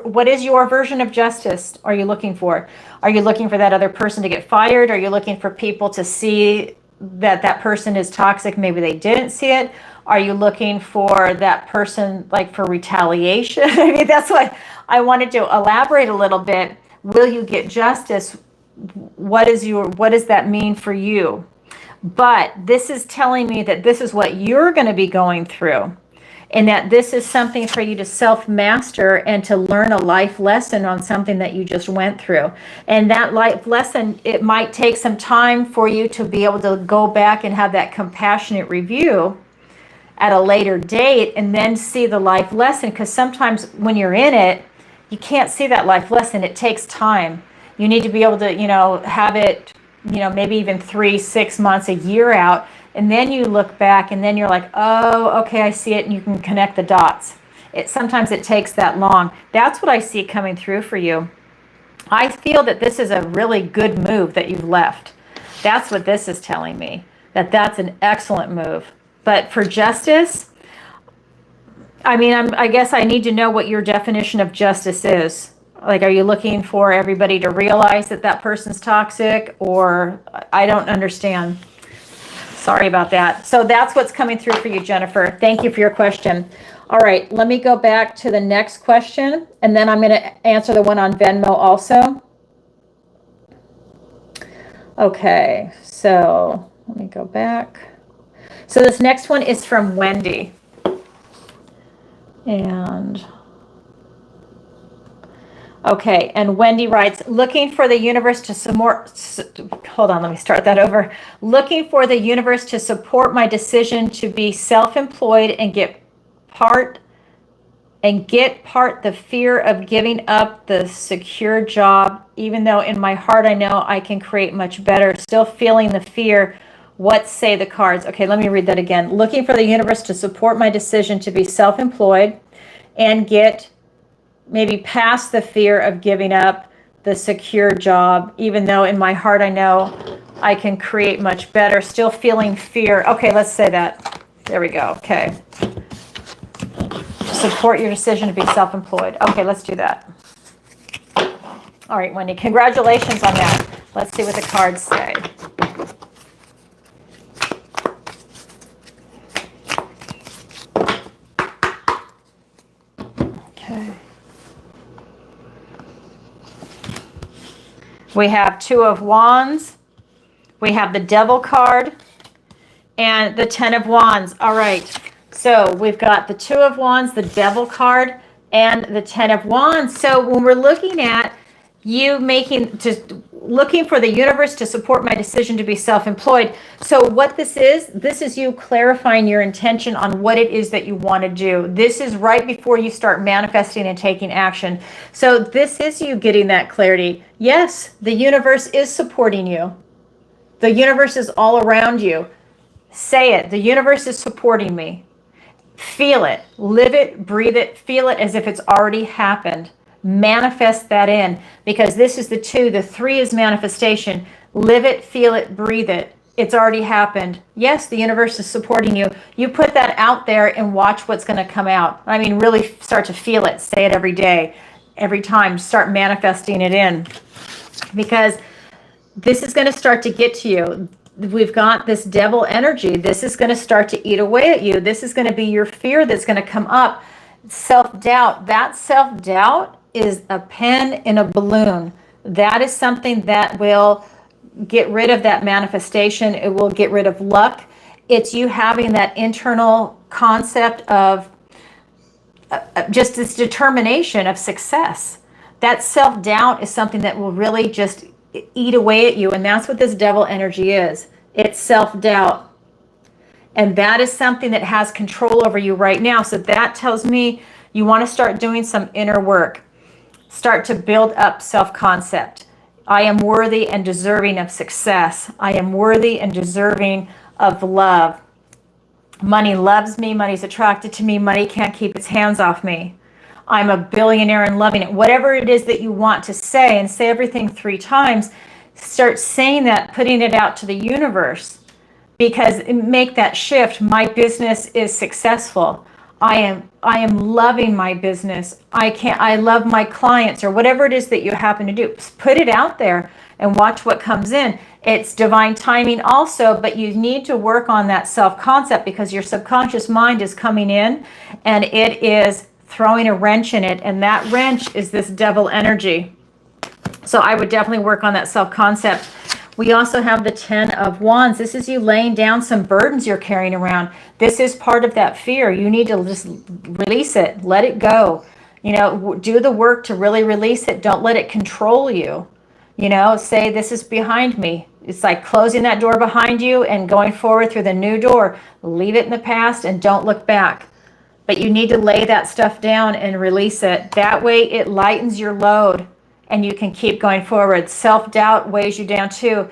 what is your version of justice are you looking for? Are you looking for that other person to get fired? Are you looking for people to see that that person is toxic? Maybe they didn't see it. Are you looking for that person like for retaliation? I mean, that's what I wanted to elaborate a little bit. Will you get justice? What does that mean for you? But this is telling me that this is what you're going to be going through, and that this is something for you to self-master and to learn a life lesson on something that you just went through. And that life lesson, it might take some time for you to be able to go back and have that compassionate review at a later date and then see the life lesson, because sometimes when you're in it, you can't see that life lesson. It takes time. You need to be able to, have it, maybe even 3, 6 months, a year out. And then you look back and then you're like, oh, okay, I see it. And you can connect the dots. Sometimes it takes that long. That's what I see coming through for you. I feel that this is a really good move that you've left. That's what this is telling me, that's an excellent move. But for justice, I mean, I guess I need to know what your definition of justice is. Like, are you looking for everybody to realize that that person's toxic? Or I don't understand. Sorry about that. So that's what's coming through for you, Jennifer. Thank you for your question. All right, let me go back to the next question, and then I'm going to answer the one on Venmo also. Okay, so let me go back. So this next one is from Wendy. And okay, and Wendy writes, looking for the universe to hold on, let me start that over. Looking for the universe to support my decision to be self-employed and get part the fear of giving up the secure job, even though in my heart I know I can create much better. Still feeling the fear. What say the cards? Okay, let me read that again. Looking for the universe to support my decision to be self-employed and get maybe past the fear of giving up the secure job, even though in my heart I know I can create much better. Still feeling fear. Okay, let's say that. There we go. Okay. Support your decision to be self-employed. Okay, let's do that. All right, Wendy, congratulations on that. Let's see what the cards say. Okay. We have 2 of Wands. We have the Devil card and the 10 of Wands. All right. So we've got the 2 of Wands, the Devil card, and the 10 of Wands. So when we're looking at you making, just looking for the universe to support my decision to be self-employed. So what this is you clarifying your intention on what it is that you want to do. This is right before you start manifesting and taking action. So this is you getting that clarity. Yes, the universe is supporting you. The universe is all around you. Say it. The universe is supporting me. Feel it. Live it. Breathe it. Feel it as if it's already happened. Manifest that in, because this is the 2. The 3 is manifestation. Live it, feel it, breathe it. It's already happened. Yes, the universe is supporting you. You put that out there and watch what's going to come out. I mean, really start to feel it. Say it every day, every time. Start manifesting it in, because this is going to start to get to you. We've got this devil energy. This is going to start to eat away at you. This is going to be your fear that's going to come up. Self-doubt. That self-doubt is a pen in a balloon. That is something that will get rid of that manifestation. It will get rid of luck. It's you having that internal concept of just this determination of success. That self-doubt is something that will really just eat away at you. And that's what this devil energy is. It's self-doubt. And that is something that has control over you right now. So that tells me you want to start doing some inner work. Start to build up self-concept. I am worthy and deserving of success. I am worthy and deserving of love. Money loves me. Money's attracted to me. Money can't keep its hands off me. I'm a billionaire and loving it. Whatever it is that you want to say, and say everything 3 times, start saying that, putting it out to the universe, because make that shift. My business is successful. I am loving my business. I love my clients, or whatever it is that you happen to do. Put it out there and watch what comes in. It's divine timing also, but you need to work on that self-concept, because your subconscious mind is coming in and it is throwing a wrench in it, and that wrench is this devil energy. So I would definitely work on that self-concept. We also have the 10 of Wands. This is you laying down some burdens you're carrying around. This is part of that fear. You need to just release it. Let it go. You know, do the work to really release it. Don't let it control you. You know, say, this is behind me. It's like closing that door behind you and going forward through the new door. Leave it in the past and don't look back. But you need to lay that stuff down and release it. That way it lightens your load and you can keep going forward. Self-doubt weighs you down too.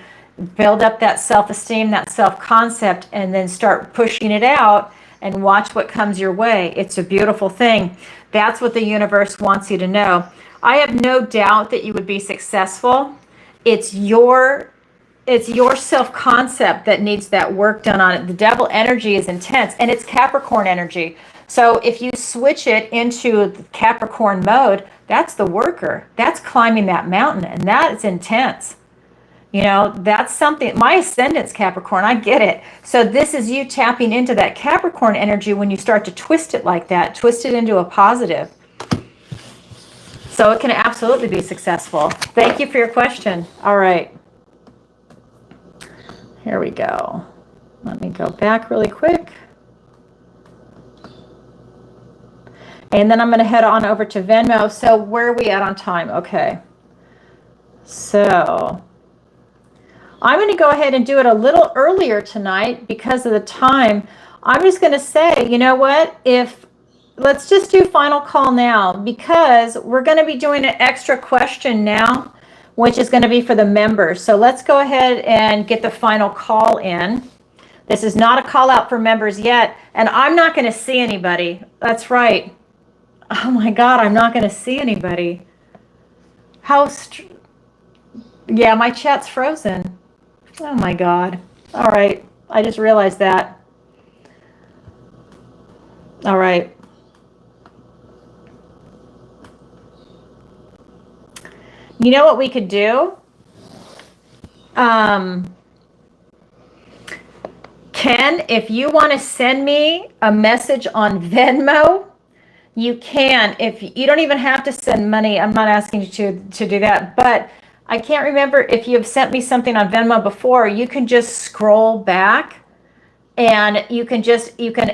Build up that self-esteem, that self-concept, and then start pushing it out and watch what comes your way. It's a beautiful thing. That's what the universe wants you to know. I have no doubt that you would be successful. It's your self-concept that needs that work done on it. The devil energy is intense, and it's Capricorn energy. So if you switch it into Capricorn mode, that's the worker. That's climbing that mountain, and that is intense. You know, that's something. My ascendant's Capricorn. I get it. So this is you tapping into that Capricorn energy when you start to twist it like that. Twist it into a positive. So it can absolutely be successful. Thank you for your question. All right. Here we go. Let me go back really quick. And then I'm going to head on over to Venmo. So where are we at on time? Okay. So I'm going to go ahead and do it a little earlier tonight because of the time. I'm just going to say, you know what? Let's just do final call now, because we're going to be doing an extra question now, which is going to be for the members. So let's go ahead and get the final call in. This is not a call out for members yet, and I'm not going to see anybody. That's right. Oh my God, I'm not going to see anybody. Yeah, my chat's frozen. Oh my God. All right. I just realized that. All right. You know what we could do? Ken, if you want to send me a message on Venmo, you can. If you don't even have to send money, I'm not asking you to do that, but I can't remember if you've sent me something on Venmo before. You can just scroll back and you can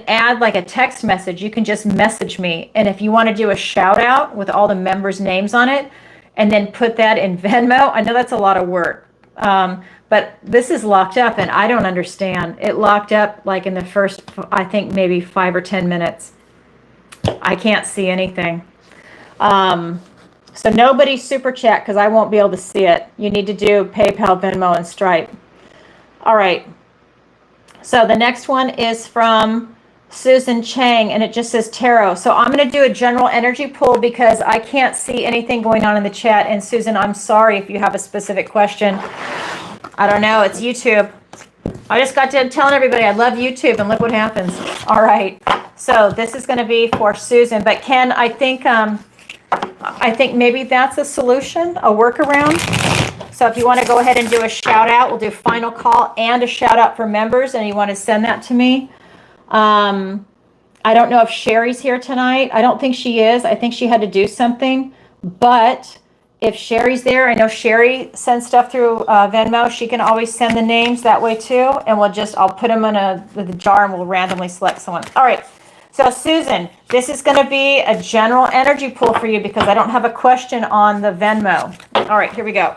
add like a text message. You can just message me. And if you want to do a shout out with all the members' names on it, and then put that in Venmo. I know that's a lot of work, but this is locked up, and I don't understand. It locked up like in the first, I think maybe 5 or 10 minutes. I can't see anything. So nobody super chat because I won't be able to see it. You need to do PayPal, Venmo, and Stripe. All right. So the next one is from Susan Chang, and it just says tarot. So I'm going to do a general energy pull because I can't see anything going on in the chat. And Susan, I'm sorry if you have a specific question. I don't know. It's YouTube. I just got done telling everybody I love YouTube, and look what happens. All right. So this is going to be for Susan. But Ken, I think maybe that's a solution, a workaround. So if you want to go ahead and do a shout out, we'll do final call and a shout out for members, and you want to send that to me. I don't know if Sherry's here tonight. I don't think she is. I think she had to do something. But if Sherry's there, I know Sherry sends stuff through Venmo. She can always send the names that way too. And I'll put them in the jar and we'll randomly select someone. All right. So Susan, this is going to be a general energy pull for you because I don't have a question on the Venmo. All right, here we go.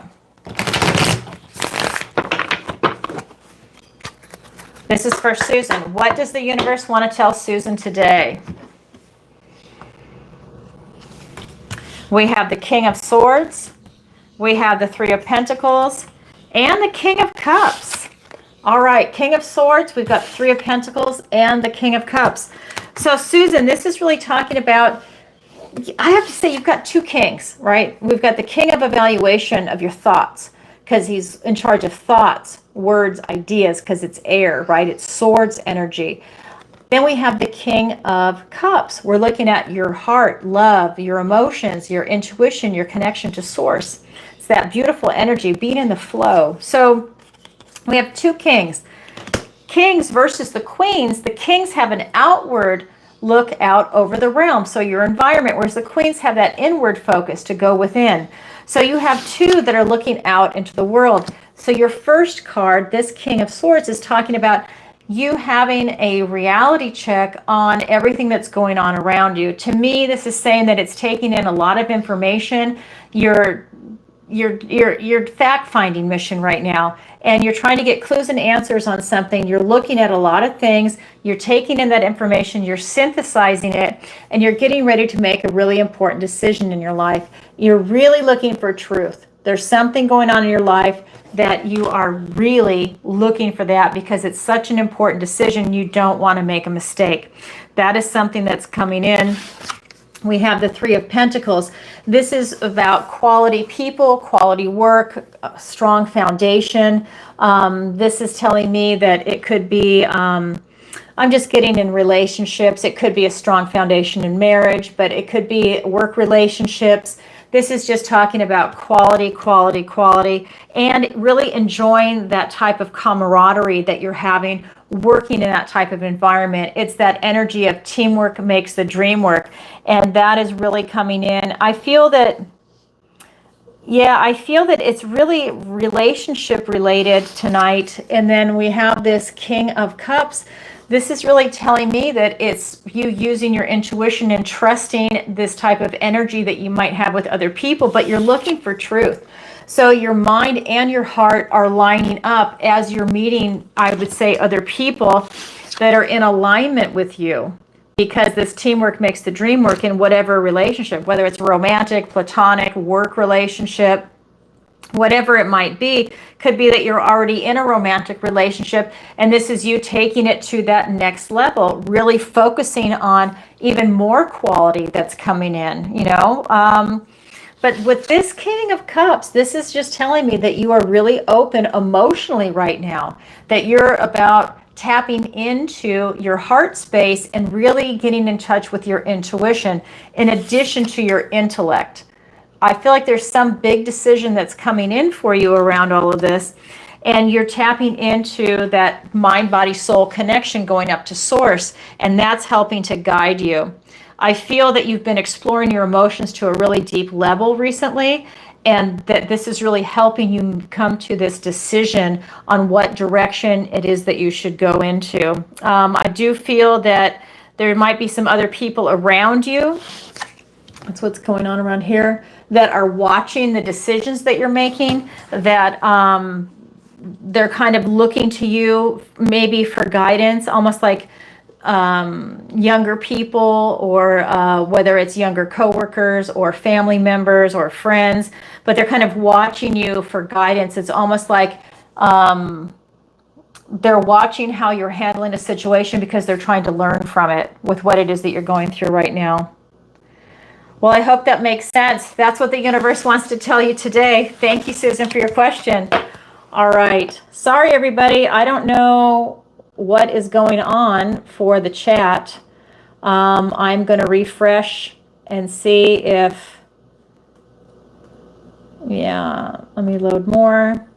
This is for Susan. What does the universe want to tell Susan today? We have the King of Swords. We have the Three of Pentacles and the King of Cups. All right, King of Swords, we've got Three of Pentacles and the King of Cups. So Susan, this is really talking about, I have to say you've got two kings, right? We've got the King of Evaluation of your thoughts because he's in charge of thoughts, words, ideas, because it's air, right? It's swords energy. Then we have the King of Cups. We're looking at your heart, love, your emotions, your intuition, your connection to source. It's that beautiful energy, being in the flow. So we have two kings. Kings versus the queens. The kings have an outward look out over the realm, so your environment, whereas the queens have that inward focus to go within. So you have two that are looking out into the world. So your first card, this King of Swords, is talking about you having a reality check on everything that's going on around you. To me, this is saying that it's taking in a lot of information. Your fact-finding mission right now, and you're trying to get clues and answers on something. You're looking at a lot of things. You're taking in that information. You're synthesizing it, and you're getting ready to make a really important decision in your life. You're really looking for truth. There's something going on in your life that you are really looking for that because it's such an important decision. You don't want to make a mistake. That is something that's coming in. We have the Three of Pentacles. This is about quality people, quality work, a strong foundation. This is telling me that it could be, I'm just getting in relationships. It could be a strong foundation in marriage, but it could be work relationships. This is just talking about quality, quality, quality, and really enjoying that type of camaraderie that you're having working in that type of environment. It's that energy of teamwork makes the dream work, and that is really coming in. I feel that it's really relationship related tonight. And then we have this King of Cups. This is really telling me that it's you using your intuition and trusting this type of energy that you might have with other people, but you're looking for truth. So your mind and your heart are lining up as you're meeting, I would say, other people that are in alignment with you, because this teamwork makes the dream work in whatever relationship, whether it's romantic, platonic, work relationship, whatever it might be. Could be that you're already in a romantic relationship and this is you taking it to that next level, really focusing on even more quality that's coming in, you know. But with this King of Cups, this is just telling me that you are really open emotionally right now, that you're about tapping into your heart space and really getting in touch with your intuition in addition to your intellect. I feel like there's some big decision that's coming in for you around all of this, and you're tapping into that mind, body, soul connection going up to source, and that's helping to guide you. I feel that you've been exploring your emotions to a really deep level recently, and that this is really helping you come to this decision on what direction it is that you should go into. I do feel that there might be some other people around you. That's what's going on around here. that are watching the decisions that you're making, that they're kind of looking to you maybe for guidance, almost like younger people, or whether it's younger coworkers or family members or friends, but they're kind of watching you for guidance. It's almost like they're watching how you're handling a situation because they're trying to learn from it with what it is that you're going through right now. Well, I hope that makes sense. That's what the universe wants to tell you today. Thank you, Susan, for your question. All right. Sorry, everybody. I don't know what is going on for the chat. I'm going to refresh and see if, yeah, let me load more.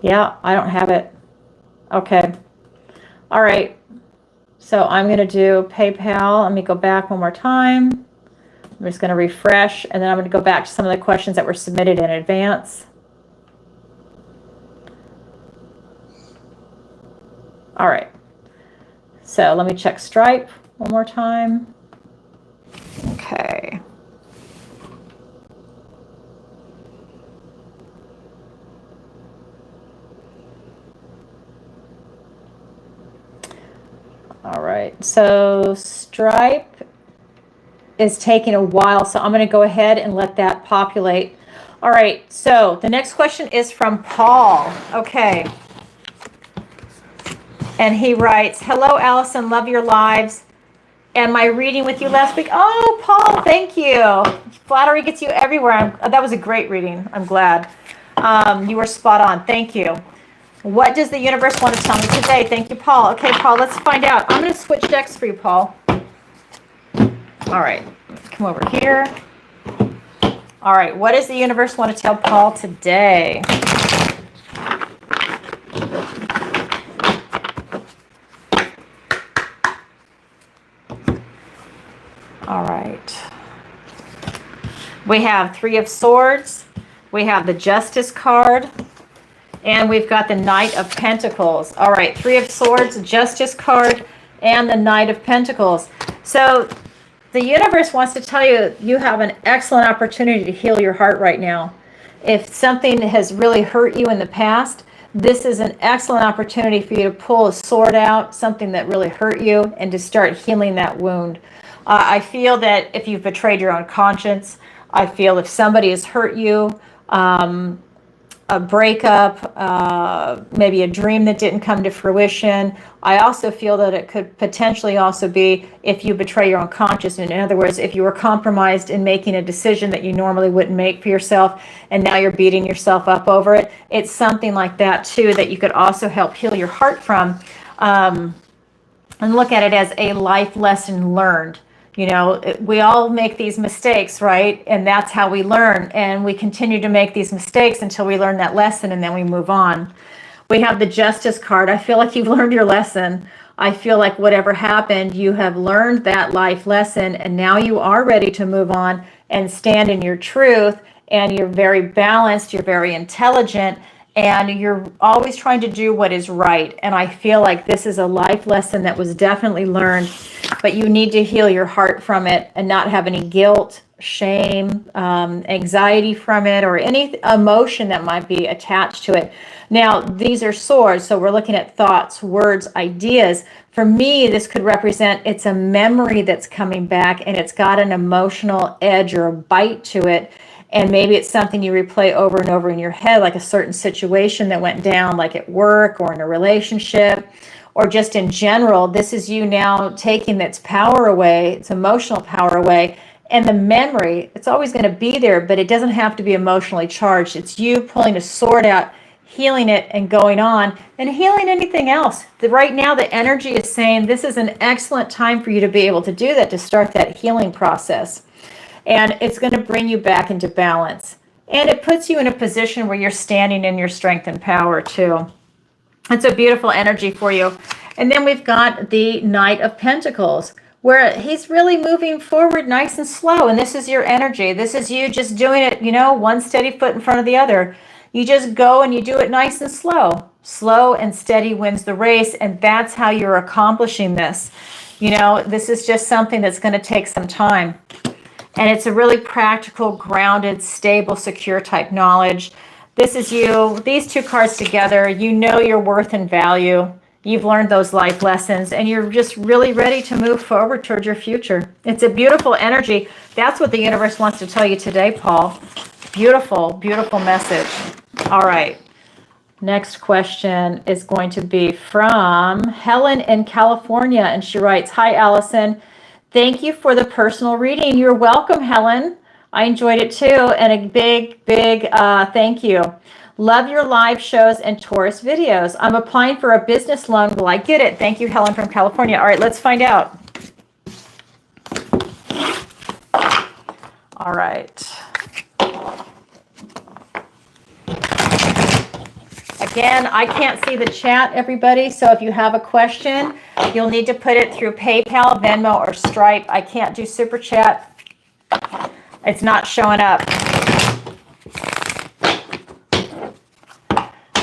Yeah, I don't have it. Okay. All right. So I'm going to do PayPal. Let me go back one more time. I'm just going to refresh, and then I'm going to go back to some of the questions that were submitted in advance. All right. So let me check Stripe one more time. Okay. All right, so Stripe is taking a while, so I'm going to go ahead and let that populate. All right, so the next question is from Paul. Okay. And he writes, hello, Alison, love your lives and my reading with you last week. Oh, Paul, thank you. Flattery gets you everywhere. That was a great reading. I'm glad. You were spot on. Thank you. What does the universe want to tell me today? Thank you, Paul. Okay, Paul, let's find out. I'm going to switch decks for you, Paul. All right, come over here. All right, what does the universe want to tell Paul today? All right. We have Three of Swords. We have the Justice card. And we've got the Knight of Pentacles. All right, Three of Swords, Justice card, and the Knight of Pentacles. So the universe wants to tell you, you have an excellent opportunity to heal your heart right now. If something has really hurt you in the past, this is an excellent opportunity for you to pull a sword out, something that really hurt you, and to start healing that wound. I feel that if you've betrayed your own conscience, I feel if somebody has hurt you, a breakup, maybe a dream that didn't come to fruition. I also feel that it could potentially also be if you betray your own conscience. In other words, if you were compromised in making a decision that you normally wouldn't make for yourself, and now you're beating yourself up over it. It's something like that too that you could also help heal your heart from, and look at it as a life lesson learned. You know, we all make these mistakes, right? And that's how we learn. And we continue to make these mistakes until we learn that lesson, and then we move on. We have the Justice card. I feel like you've learned your lesson. I feel like whatever happened, you have learned that life lesson, and now you are ready to move on and stand in your truth. And you're very balanced, you're very intelligent, and you're always trying to do what is right. And I feel like this is a life lesson that was definitely learned, but you need to heal your heart from it and not have any guilt, shame, anxiety from it, or any emotion that might be attached to it. Now, these are swords, so we're looking at thoughts, words, ideas. For me, this could represent it's a memory that's coming back, and it's got an emotional edge or a bite to it. And maybe it's something you replay over and over in your head, like a certain situation that went down, like at work or in a relationship, or just in general. This is you now taking its power away, its emotional power away. And the memory, it's always going to be there, but it doesn't have to be emotionally charged. It's you pulling a sword out, healing it, and going on, and healing anything else. Right now, the energy is saying this is an excellent time for you to be able to do that, to start that healing process. And it's going to bring you back into balance. And it puts you in a position where you're standing in your strength and power too. It's a beautiful energy for you. And then we've got the Knight of Pentacles, where he's really moving forward nice and slow. And this is your energy. This is you just doing it, you know, one steady foot in front of the other. You just go and you do it nice and slow. Slow and steady wins the race. And that's how you're accomplishing this. You know, this is just something that's going to take some time. And it's a really practical, grounded, stable, secure type knowledge. This is you. These two cards together, you know your worth and value. You've learned those life lessons, and you're just really ready to move forward towards your future. It's a beautiful energy. That's what the universe wants to tell you today, Paul. Beautiful, beautiful message. All right. Next question is going to be from Helen in California, and she writes, "Hi, Alison. Thank you for the personal reading." You're welcome, Helen. I enjoyed it too, and a big, big thank you. Love your live shows and Taurus videos. I'm applying for a business loan. Will I get it? Thank you, Helen from California. All right, let's find out. All right. Again, I can't see the chat, everybody, so if you have a question, you'll need to put it through PayPal, Venmo, or Stripe. I can't do SuperChat. It's not showing up.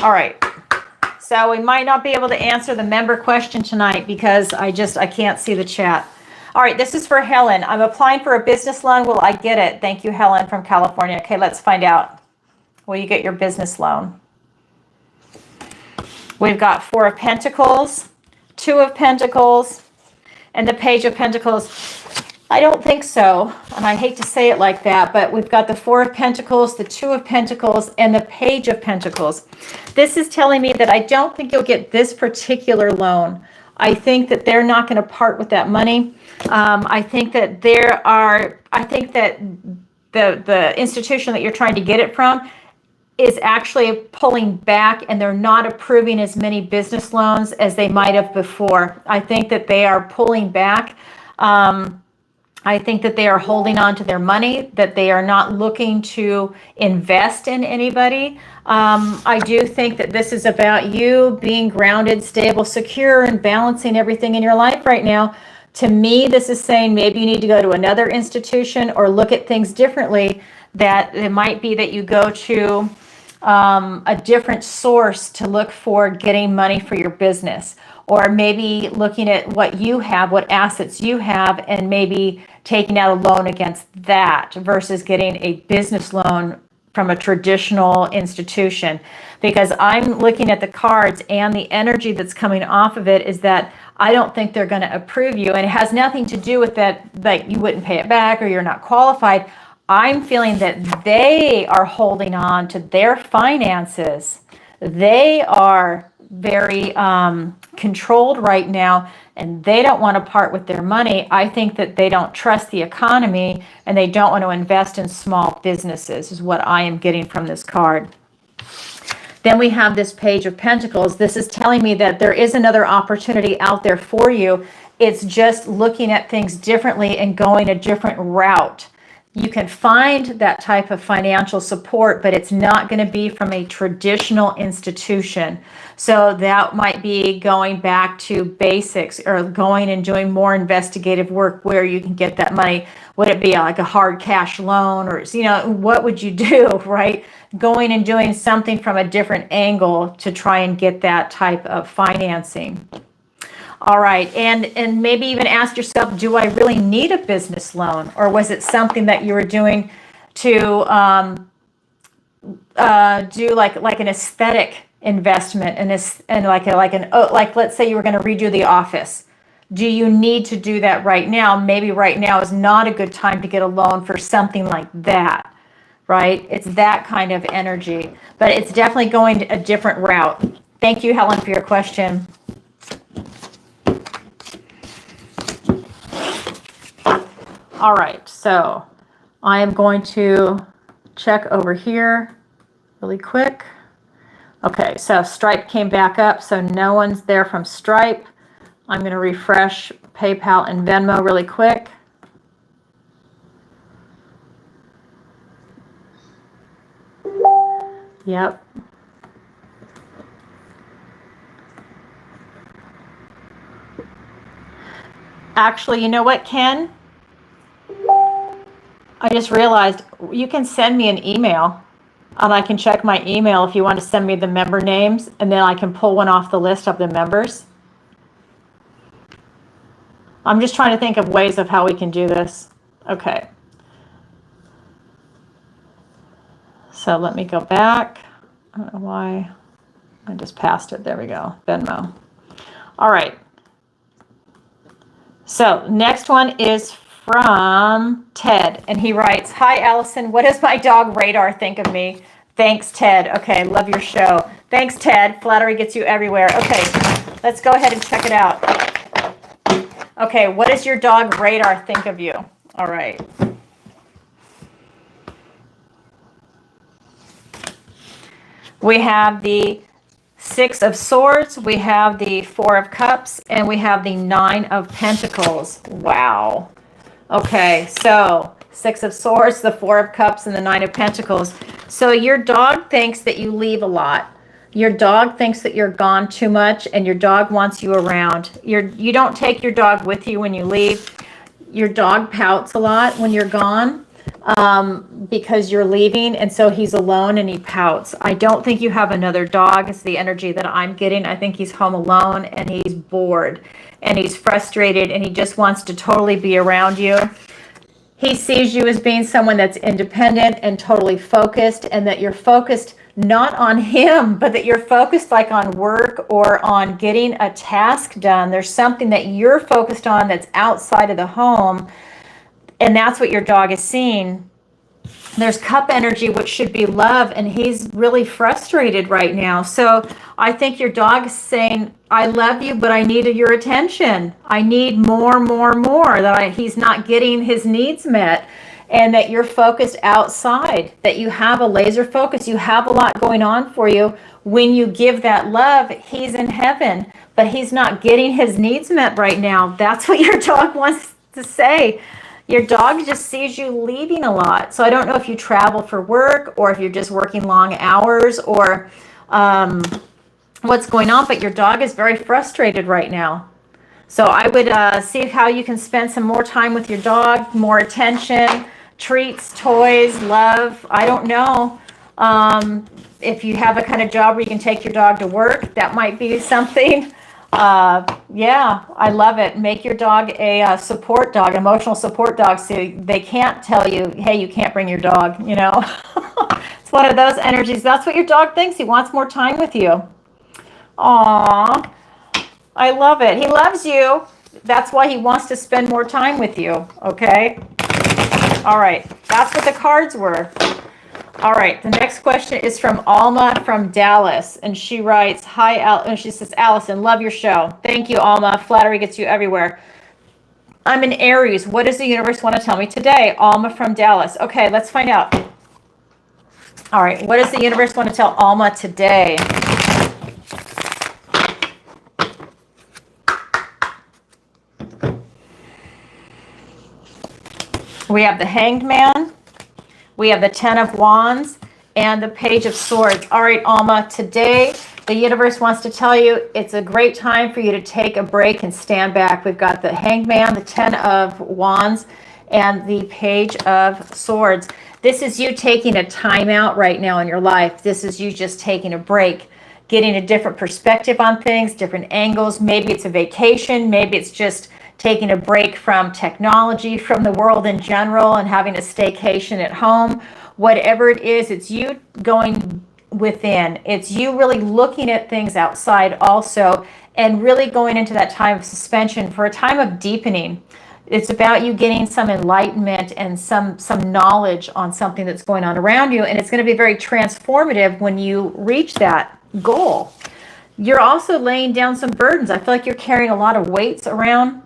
All right. So we might not be able to answer the member question tonight because I can't see the chat. All right, this is for Helen. I'm applying for a business loan. Will I get it? Thank you, Helen from California. Okay, let's find out. Will you get your business loan? We've got 4 of Pentacles, 2 of Pentacles, and the Page of Pentacles. I don't think so, and I hate to say it like that, but we've got the 4 of Pentacles, the 2 of Pentacles, and the Page of Pentacles. This is telling me that I don't think you'll get this particular loan. I think that they're not going to part with that money. I think that the institution that you're trying to get it from is actually pulling back, and they're not approving as many business loans as they might have before. I think that they are pulling back. I think that they are holding on to their money, that they are not looking to invest in anybody. I do think that this is about you being grounded, stable, secure, and balancing everything in your life right now. To me, this is saying maybe you need to go to another institution or look at things differently, that it might be that you go to a different source to look for getting money for your business, or maybe looking at what you have, what assets you have, and maybe taking out a loan against that versus getting a business loan from a traditional institution. Because I'm looking at the cards, and the energy that's coming off of it is that I don't think they're going to approve you, and it has nothing to do with that, like you wouldn't pay it back or you're not qualified. I'm feeling that they are holding on to their finances. They are very controlled right now, and they don't want to part with their money. I think that they don't trust the economy, and they don't want to invest in small businesses, is what I am getting from this card. Then we have this Page of Pentacles. This is telling me that there is another opportunity out there for you. It's just looking at things differently and going a different route. You can find that type of financial support, but it's not going to be from a traditional institution. So that might be going back to basics, or going and doing more investigative work where you can get that money. Would it be like a hard cash loan, or, you know, what would you do, right? Going and doing something from a different angle to try and get that type of financing. All right, and maybe even ask yourself, do I really need a business loan? Or was it something that you were doing to do like an aesthetic investment, and like let's say you were going to redo the office. Do you need to do that right now? Maybe right now is not a good time to get a loan for something like that, right? It's that kind of energy, but it's definitely going a different route. Thank you, Helen, for your question. All right, so I am going to check over here really quick. Okay, so Stripe came back up, so no one's there from Stripe. I'm going to refresh PayPal and Venmo really quick. Yep. Actually, you know what, Ken? I just realized you can send me an email, and I can check my email if you want to send me the member names, and then I can pull one off the list of the members. I'm just trying to think of ways of how we can do this. Okay. So let me go back. I don't know why. I just passed it. There we go. Venmo. All right. So next one is from Ted. And he writes, "Hi, Alison. What does my dog Radar think of me? Thanks, Ted." Okay. Love your show. Thanks, Ted. Flattery gets you everywhere. Okay. Let's go ahead and check it out. Okay. What does your dog Radar think of you? All right. We have the Six of Swords, we have the Four of Cups, and we have the Nine of Pentacles. Wow. Okay, so Six of Swords, the Four of Cups, and the Nine of Pentacles. So your dog thinks that you leave a lot. Your dog thinks that you're gone too much, and your dog wants you around. You don't take your dog with you when you leave. Your dog pouts a lot when you're gone. Because you're leaving, and so he's alone and he pouts. I don't think you have another dog. It's the energy that I'm getting. I think he's home alone and he's bored and he's frustrated and he just wants to totally be around you. He sees you as being someone that's independent and totally focused, and that you're focused not on him, but that you're focused like on work or on getting a task done. There's something that you're focused on that's outside of the home. And that's what your dog is seeing. There's cup energy, which should be love, and he's really frustrated right now. So I think your dog is saying, I love you, but I need your attention. I need more, that he's not getting his needs met, and that you're focused outside, that you have a laser focus. You have a lot going on for you. When you give that love, he's in heaven, but he's not getting his needs met right now. That's what your dog wants to say. Your dog just sees you leaving a lot. So I don't know if you travel for work or if you're just working long hours or what's going on, but your dog is very frustrated right now. So I would see how you can spend some more time with your dog, more attention, treats, toys, love. I don't know. If you have a kind of job where you can take your dog to work, that might be something. Yeah, I love it. Make your dog a support dog, emotional support dog, so they can't tell you, hey, you can't bring your dog, you know. It's one of those energies. That's what your dog thinks. He wants more time with you. Aw, I love it. He loves you. That's why he wants to spend more time with you, okay? All right, that's what the cards were. All right, the next question is from Alma from Dallas, and she writes, "Hi, and she says, Alison, love your show." Thank you, Alma. Flattery gets you everywhere. I'm an Aries. What does the universe want to tell me today? Alma from Dallas. Okay, let's find out. All right, what does the universe want to tell Alma today? We have the Hanged Man. We have the Ten of Wands and the Page of Swords. All right, Alma, today the universe wants to tell you it's a great time for you to take a break and stand back. We've got the Hanged Man, the Ten of Wands, and the Page of Swords. This is you taking a time out right now in your life. This is you just taking a break, getting a different perspective on things, different angles. Maybe it's a vacation. Maybe it's just taking a break from technology, from the world in general, and having a staycation at home. Whatever it is, it's you going within. It's you really looking at things outside also, and really going into that time of suspension for a time of deepening. It's about you getting some enlightenment and some knowledge on something that's going on around you, and it's going to be very transformative when you reach that goal. You're also laying down some burdens. I feel like you're carrying a lot of weights around.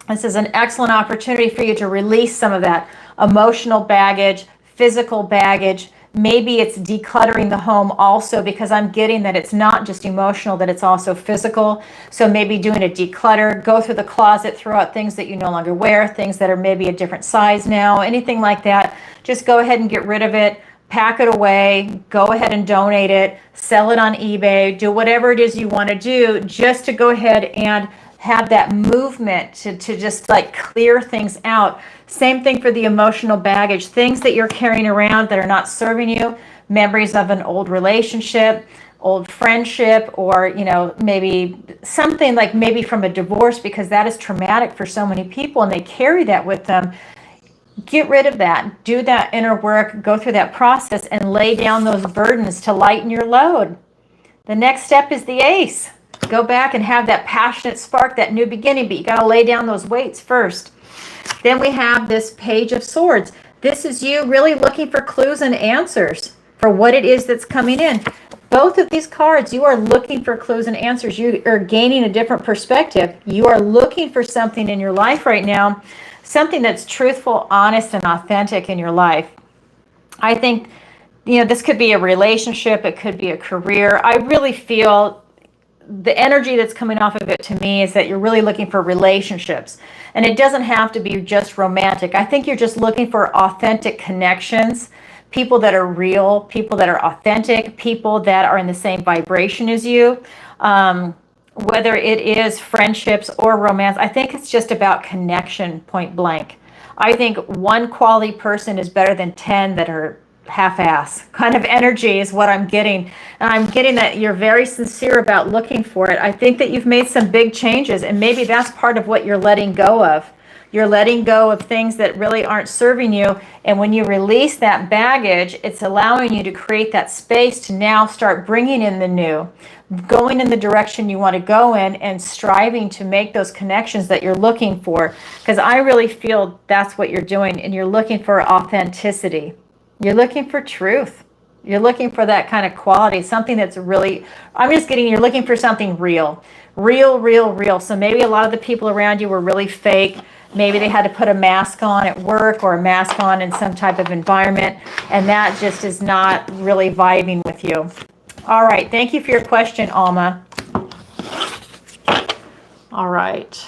This is an excellent opportunity for you to release some of that emotional baggage, physical baggage. Maybe it's decluttering the home also, because I'm getting that it's not just emotional, that it's also physical. So maybe doing a declutter, go through the closet, throw out things that you no longer wear, things that are maybe a different size now, anything like that. Just go ahead and get rid of it, pack it away, go ahead and donate it, sell it on eBay, do whatever it is you want to do, just to go ahead and have that movement to just like clear things out. Same thing for the emotional baggage, things that you're carrying around that are not serving you, memories of an old relationship, old friendship, or, you know, maybe something like maybe from a divorce, because that is traumatic for so many people and they carry that with them. Get rid of that. Do that inner work, go through that process and lay down those burdens to lighten your load. The next step is the ace. Go back and have that passionate spark, that new beginning, but you got to lay down those weights first. Then we have this Page of Swords. This is you really looking for clues and answers for what it is that's coming in. Both of these cards, you are looking for clues and answers. You are gaining a different perspective. You are looking for something in your life right now, something that's truthful, honest, and authentic in your life. I think, you know, this could be a relationship. It could be a career. I really feel the energy that's coming off of it to me is that you're really looking for relationships. And it doesn't have to be just romantic. I think you're just looking for authentic connections, people that are real, people that are authentic, people that are in the same vibration as you. Whether it is friendships or romance, I think it's just about connection, point blank. I think one quality person is better than 10 that are half-ass kind of energy is what I'm getting. And I'm getting that you're very sincere about looking for it. I think that you've made some big changes, and maybe that's part of what you're letting go of. You're letting go of things that really aren't serving you. And when you release that baggage, it's allowing you to create that space to now start bringing in the new, going in the direction you want to go in, and striving to make those connections that you're looking for. Because I really feel that's what you're doing, and you're looking for authenticity. You're looking for truth. You're looking for that kind of quality, something that's really, I'm just getting, you're looking for something real. Real, real, real. So maybe a lot of the people around you were really fake. Maybe they had to put a mask on at work or a mask on in some type of environment, and that just is not really vibing with you. All right, thank you for your question, Alma. All right.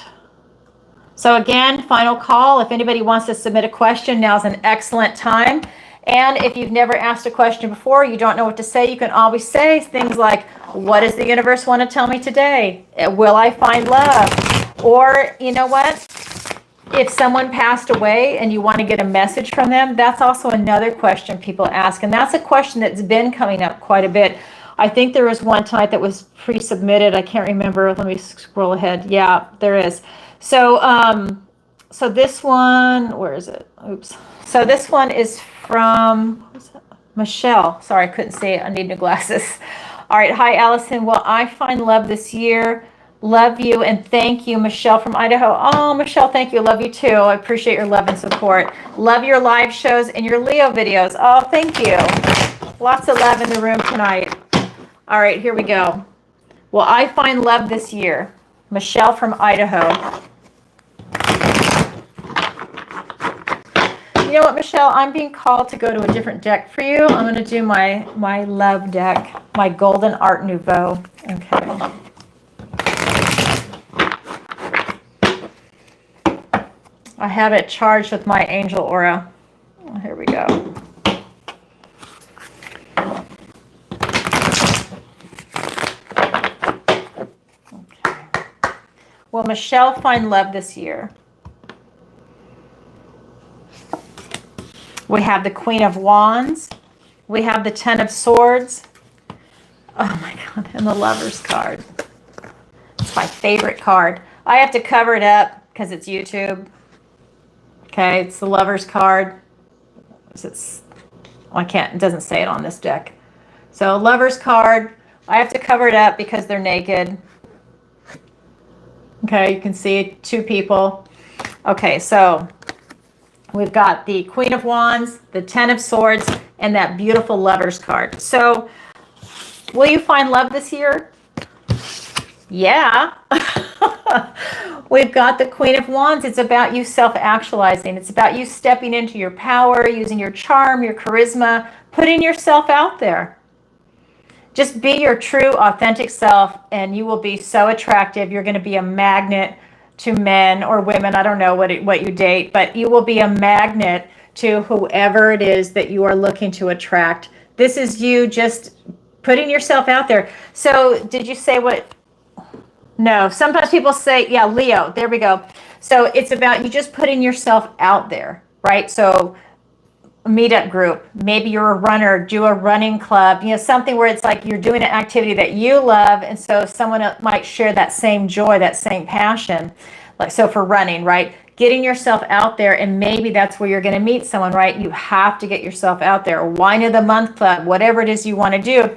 So again, final call. If anybody wants to submit a question, now's an excellent time. And if you've never asked a question before, you don't know what to say, you can always say things like, what does the universe want to tell me today? Will I find love? Or, you know what? If someone passed away and you want to get a message from them, that's also another question people ask. And that's a question that's been coming up quite a bit. I think there was one tonight that was pre-submitted. I can't remember. Let me scroll ahead. Yeah, there is. So, so this one, where is it? Oops. So this one is from Michelle. Sorry, I couldn't see it. I need new glasses. All right. Hi, Alison. Will I find love this year? Love you and thank you, Michelle from Idaho. Oh, Michelle, thank you. Love you too. I appreciate your love and support. Love your live shows and your Leo videos. Oh, thank you. Lots of love in the room tonight. All right, here we go. Will I find love this year? Michelle from Idaho. You know what, Michelle? I'm being called to go to a different deck for you. I'm going to do my love deck, my Golden Art Nouveau. Okay. I have it charged with my angel aura. Oh, here we go. Okay. Will Michelle find love this year? We have the Queen of Wands. We have the Ten of Swords. Oh my God, and the Lover's card. It's my favorite card. I have to cover it up because it's YouTube. Okay, it's the Lover's card. It's, well, I can't, it doesn't say it on this deck. So Lover's card, I have to cover it up because they're naked. Okay, you can see two people. Okay, so we've got the Queen of Wands, the Ten of Swords, and that beautiful Lover's card. So will you find love this year? Yeah. We've got the Queen of Wands. It's about you self-actualizing. It's about you stepping into your power, using your charm, your charisma, putting yourself out there. Just be your true, authentic self, and you will be so attractive. You're going to be a magnet to men or women. I don't know what you date, but you will be a magnet to whoever it is that you are looking to attract. This is you just putting yourself out there. So did you say what? No, sometimes people say, yeah, Leo, there we go. So it's about you just putting yourself out there, right? So meetup group. Maybe you're a runner, do a running club, something where it's like you're doing an activity that you love. And so someone else might share that same joy, that same passion. Like, so for running, right? Getting yourself out there, and maybe that's where you're going to meet someone, right? You have to get yourself out there. Wine of the month club, whatever it is you want to do.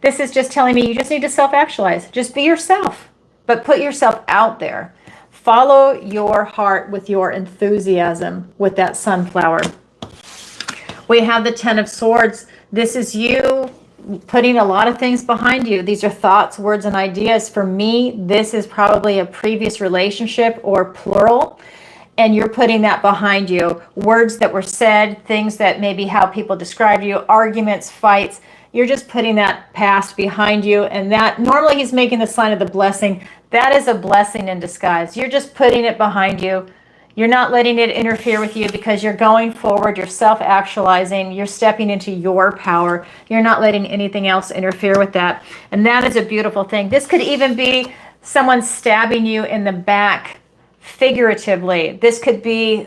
This is just telling me you just need to self-actualize. Just be yourself, but put yourself out there. Follow your heart with your enthusiasm with that sunflower. We have the 10 of Swords. This is you putting a lot of things behind you. These are thoughts, words, and ideas. For me, this is probably a previous relationship or plural, and you're putting that behind you. Words that were said, things that maybe how people describe you, arguments, fights. You're just putting that past behind you, and that normally he's making the sign of the blessing. That is a blessing in disguise. You're just putting it behind you. You're not letting it interfere with you because you're going forward. You're self-actualizing. You're stepping into your power. You're not letting anything else interfere with that. And that is a beautiful thing. This could even be someone stabbing you in the back figuratively. This could be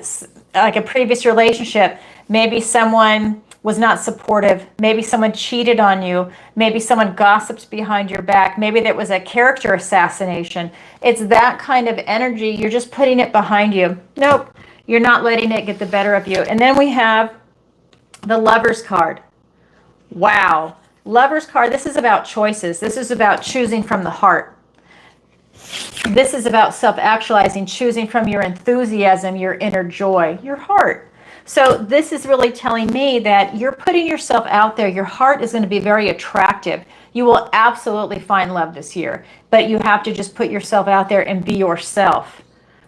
like a previous relationship. Maybe someone was not supportive. Maybe someone cheated on you. Maybe someone gossiped behind your back. Maybe there was a character assassination. It's that kind of energy. You're just putting it behind you. Nope, you're not letting it get the better of you. And then we have the Lover's card. Wow. Lover's card, this is about choices. This is about choosing from the heart. This is about self-actualizing, choosing from your enthusiasm, your inner joy, your heart. So this is really telling me that you're putting yourself out there. Your heart is going to be very attractive. You will absolutely find love this year, but you have to just put yourself out there and be yourself,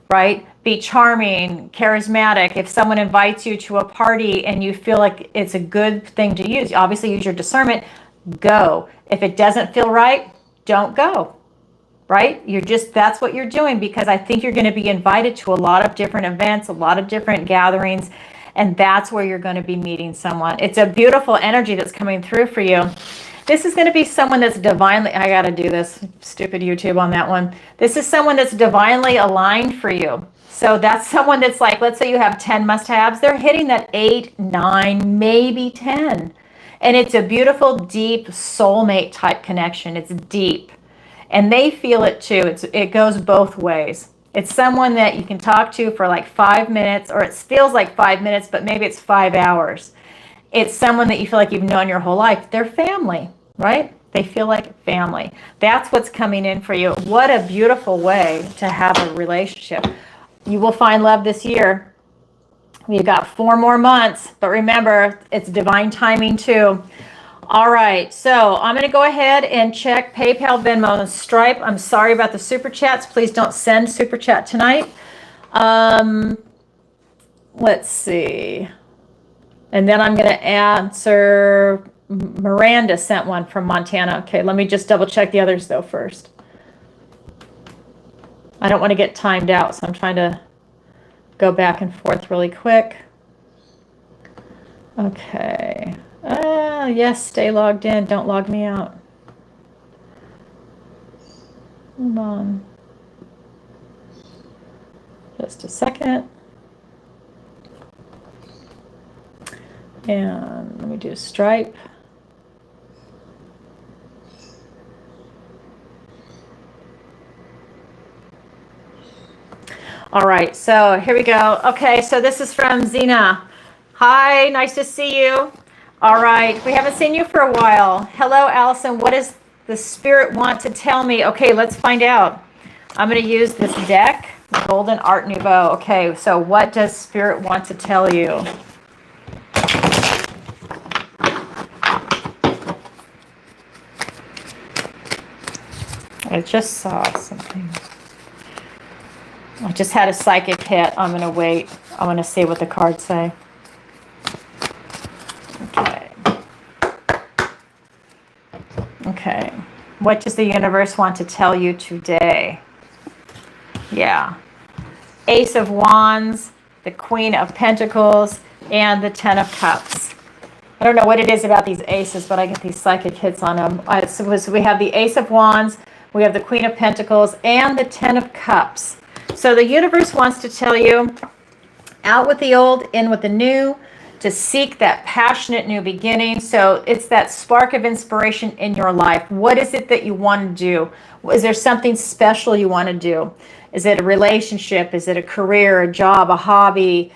right? Be charming, charismatic. If someone invites you to a party and you feel like it's a good thing to use, obviously use your discernment, go. If it doesn't feel right, don't go. Right? That's what you're doing, because I think you're going to be invited to a lot of different events, a lot of different gatherings, and that's where you're going to be meeting someone. It's a beautiful energy that's coming through for you. This is going to be someone that's divinely, I got to do this, stupid YouTube on that one. This is someone that's divinely aligned for you. So that's someone that's like, let's say you have 10 must-haves, they're hitting that 8, 9, maybe 10. And it's a beautiful, deep soulmate type connection. It's deep. And they feel it too. It goes both ways. It's someone that you can talk to for like 5 minutes, or it feels like 5 minutes, but maybe it's 5 hours. It's someone that you feel like you've known your whole life. They're family, right? They feel like family. That's what's coming in for you. What a beautiful way to have a relationship. You will find love this year. We've got 4 more months, but remember, it's divine timing too. All right, so I'm going to go ahead and check PayPal, Venmo, and Stripe. I'm sorry about the Super Chats. Please don't send Super Chat tonight. Let's see. And then I'm going to answer. Miranda sent one from Montana. Okay, let me just double check the others though first. I don't want to get timed out, so I'm trying to go back and forth really quick. Okay. Yes, stay logged in. Don't log me out. Hold on. Just a second. And let me do Stripe. All right, so here we go. Okay, so this is from Zena. Hi, nice to see you. All right, we haven't seen you for a while. Hello, Alison. What does the spirit want to tell me? Okay, let's find out. I'm going to use this deck, Golden Art Nouveau. Okay, so what does spirit want to tell you? I just saw something. I just had a psychic hit. I'm going to wait. I want to see what the cards say. Okay, what does the universe want to tell you today? Yeah, Ace of Wands, the Queen of Pentacles, and the 10 of Cups. I don't know what it is about these aces, but I get these psychic hits on them. So we have the Ace of Wands, we have the Queen of Pentacles, and the 10 of Cups. So the universe wants to tell you, out with the old, in with the new. to seek that passionate new beginning. So it's that spark of inspiration in your life. What is it that you want to do? Is there something special you want to do? Is it a relationship? Is it a career, a job, a hobby?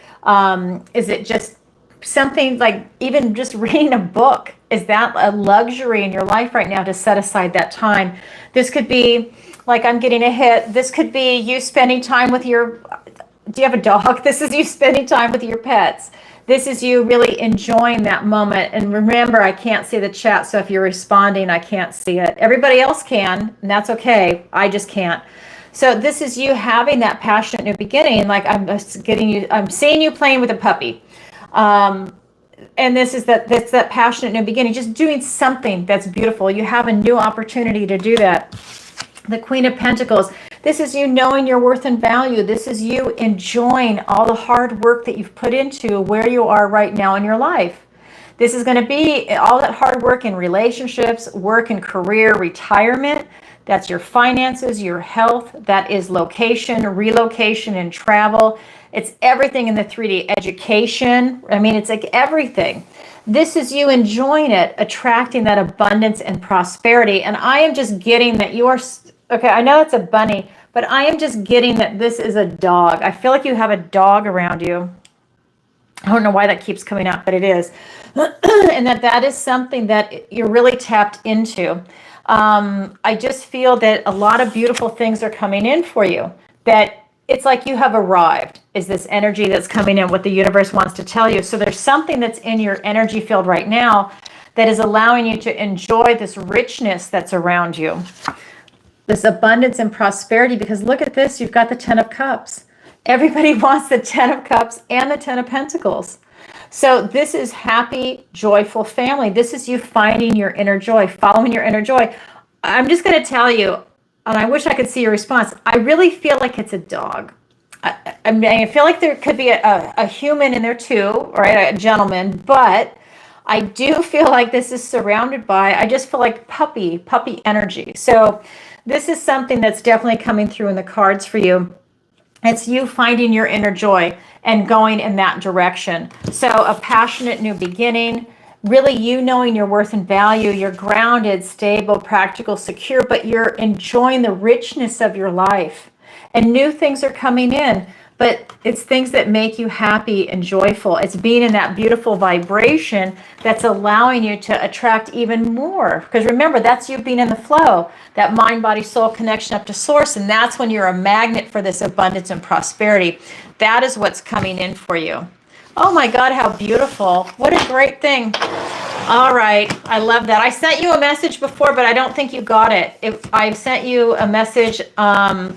Is it just something like even just reading a book? Is that a luxury in your life right now to set aside that time? This could be like, I'm getting a hit. This could be you spending time with your, do you have a dog? This is you spending time with your pets. This is you really enjoying that moment. And remember, I can't see the chat, so if you're responding, I can't see it. Everybody else can, and that's okay. I just can't. So this is you having that passionate new beginning. Like I'm seeing you playing with a puppy. And that's that passionate new beginning, just doing something that's beautiful. You have a new opportunity to do that. The Queen of Pentacles. This is you knowing your worth and value. This is you enjoying all the hard work that you've put into where you are right now in your life. This is going to be all that hard work in relationships, work and career, retirement. That's your finances, your health. That is location, relocation, and travel. It's everything in the 3D. Education. I mean, it's like everything. This is you enjoying it, attracting that abundance and prosperity. And I am just getting that you are, okay, I know it's a bunny, but I am just getting that this is a dog. I feel like you have a dog around you. I don't know why that keeps coming up, but it is. And that is something that you're really tapped into. I just feel that a lot of beautiful things are coming in for you, that it's like you have arrived, is this energy that's coming in, what the universe wants to tell you. So there's something that's in your energy field right now that is allowing you to enjoy this richness that's around you, this abundance and prosperity, because look at this, you've got the 10 of Cups. Everybody wants the 10 of Cups and the 10 of Pentacles. So this is happy, joyful family. This is you finding your inner joy, following your inner joy. I'm just going to tell you, and I wish I could see your response, I really feel like it's a dog. I feel like there could be a human in there too, right? A gentleman, but I do feel like this is surrounded by, I just feel like puppy energy. So this is something that's definitely coming through in the cards for you. It's you finding your inner joy and going in that direction. So a passionate new beginning, really you knowing your worth and value. You're grounded, stable, practical, secure, but you're enjoying the richness of your life. And new things are coming in, but it's things that make you happy and joyful. It's being in that beautiful vibration that's allowing you to attract even more. Because remember, that's you being in the flow, that mind, body, soul connection up to source. And that's when you're a magnet for this abundance and prosperity. That is what's coming in for you. Oh my God, how beautiful. What a great thing. All right. I love that. I sent you a message before, but I don't think you got it. I sent you a message on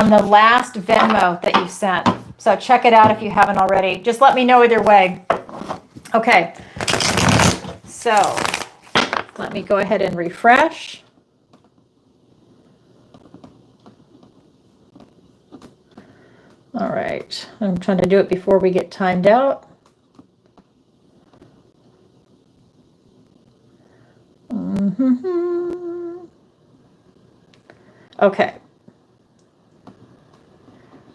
the last Venmo that you sent. So check it out if you haven't already. Just let me know either way. Okay. So let me go ahead and refresh. All right. I'm trying to do it before we get timed out. Okay.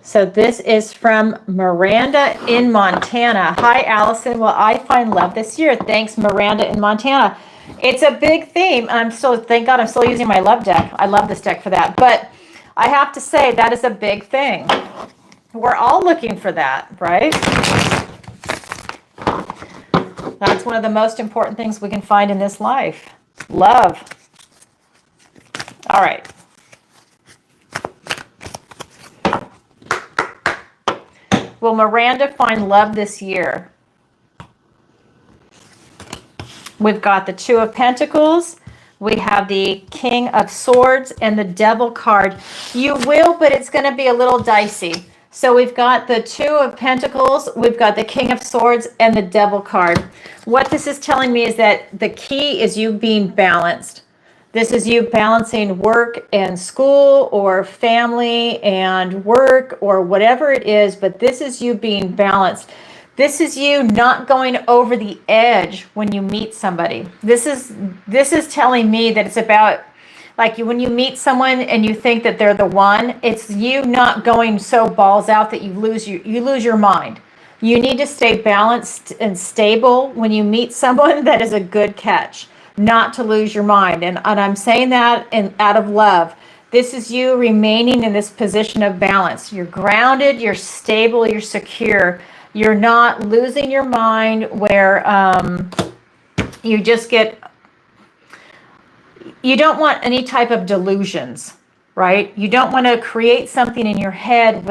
So this is from Miranda in Montana. Hi, Alison. Well, I find love this year. Thanks, Miranda in Montana. It's a big theme. Thank God I'm still using my love deck. I love this deck for that. But I have to say that is a big thing. We're all looking for that, right? That's one of the most important things we can find in this life. Love. All right. Will Miranda find love this year? We've got the Two of Pentacles. We have the King of Swords and the Devil card. You will, but it's going to be a little dicey. So we've got the Two of Pentacles, we've got the King of Swords, and the Devil card. What this is telling me is that the key is you being balanced. This is you balancing work and school, or family and work, or whatever it is, but this is you being balanced. This is you not going over the edge when you meet somebody. This is telling me that it's about, like, when you meet someone and you think that they're the one, it's you not going so balls out that you lose your mind. You need to stay balanced and stable when you meet someone that is a good catch, not to lose your mind. And I'm saying that out of love. This is you remaining in this position of balance. You're grounded, you're stable, you're secure. You're not losing your mind where you just get, you don't want any type of delusions, right? You don't want to create something in your head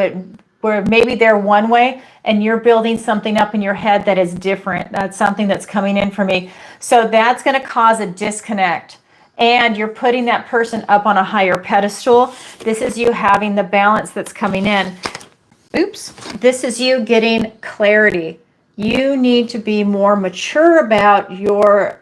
where maybe they're one way and you're building something up in your head that is different. That's something that's coming in for me. So that's going to cause a disconnect. And you're putting that person up on a higher pedestal. This is you having the balance that's coming in. Oops. This is you getting clarity. You need to be more mature about your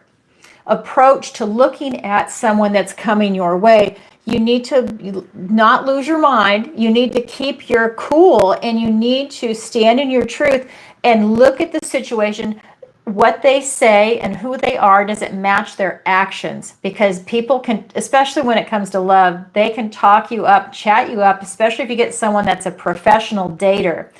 approach to looking at someone that's coming your way. You need to not lose your mind. You need to keep your cool, and you need to stand in your truth and look at the situation. What they say and who they are, does it match their actions? Because people can, especially when it comes to love, they can talk you up, chat you up, especially if you get someone that's a professional dater.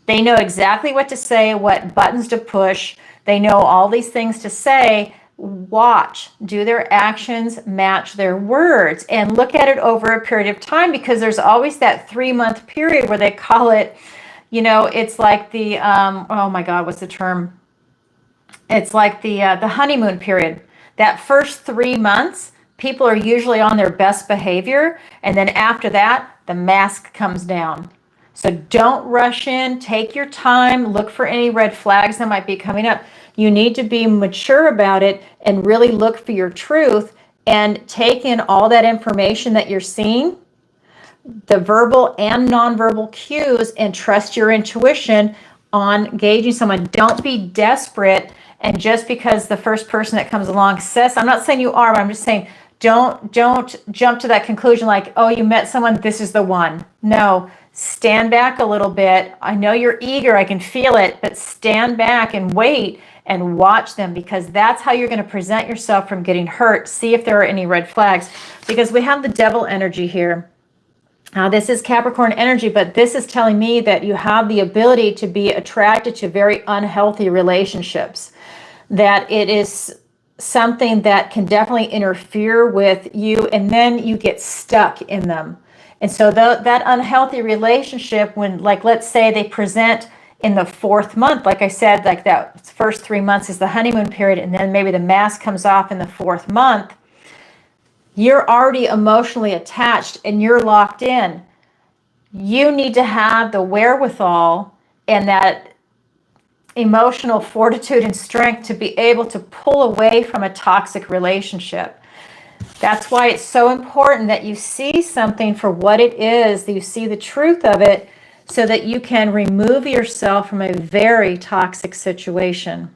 They know exactly what to say, what buttons to push. They know all these things to say. Watch, do their actions match their words, and look at it over a period of time, because there's always that 3-month period where they call it, you know, it's like the, oh my God, what's the term? It's like the honeymoon period. That first 3 months, people are usually on their best behavior. And then after that, the mask comes down. So don't rush in, take your time, look for any red flags that might be coming up. You need to be mature about it and really look for your truth and take in all that information that you're seeing, the verbal and nonverbal cues, and trust your intuition on engaging someone. Don't be desperate. And just because the first person that comes along says, I'm not saying you are, but I'm just saying, don't jump to that conclusion like, oh, you met someone, this is the one. No, stand back a little bit. I know you're eager, I can feel it, but stand back and wait and watch them, because that's how you're going to present yourself from getting hurt. See if there are any red flags, because we have the devil energy here. This is Capricorn energy, but this is telling me that you have the ability to be attracted to very unhealthy relationships, that it is something that can definitely interfere with you, and then you get stuck in them. And so that unhealthy relationship, when, like, let's say they present in the 4th month, like I said, like that first 3 months is the honeymoon period, and then maybe the mask comes off in the 4th month, you're already emotionally attached and you're locked in. You need to have the wherewithal and that emotional fortitude and strength to be able to pull away from a toxic relationship. That's why it's so important that you see something for what it is, that you see the truth of it, so that you can remove yourself from a very toxic situation.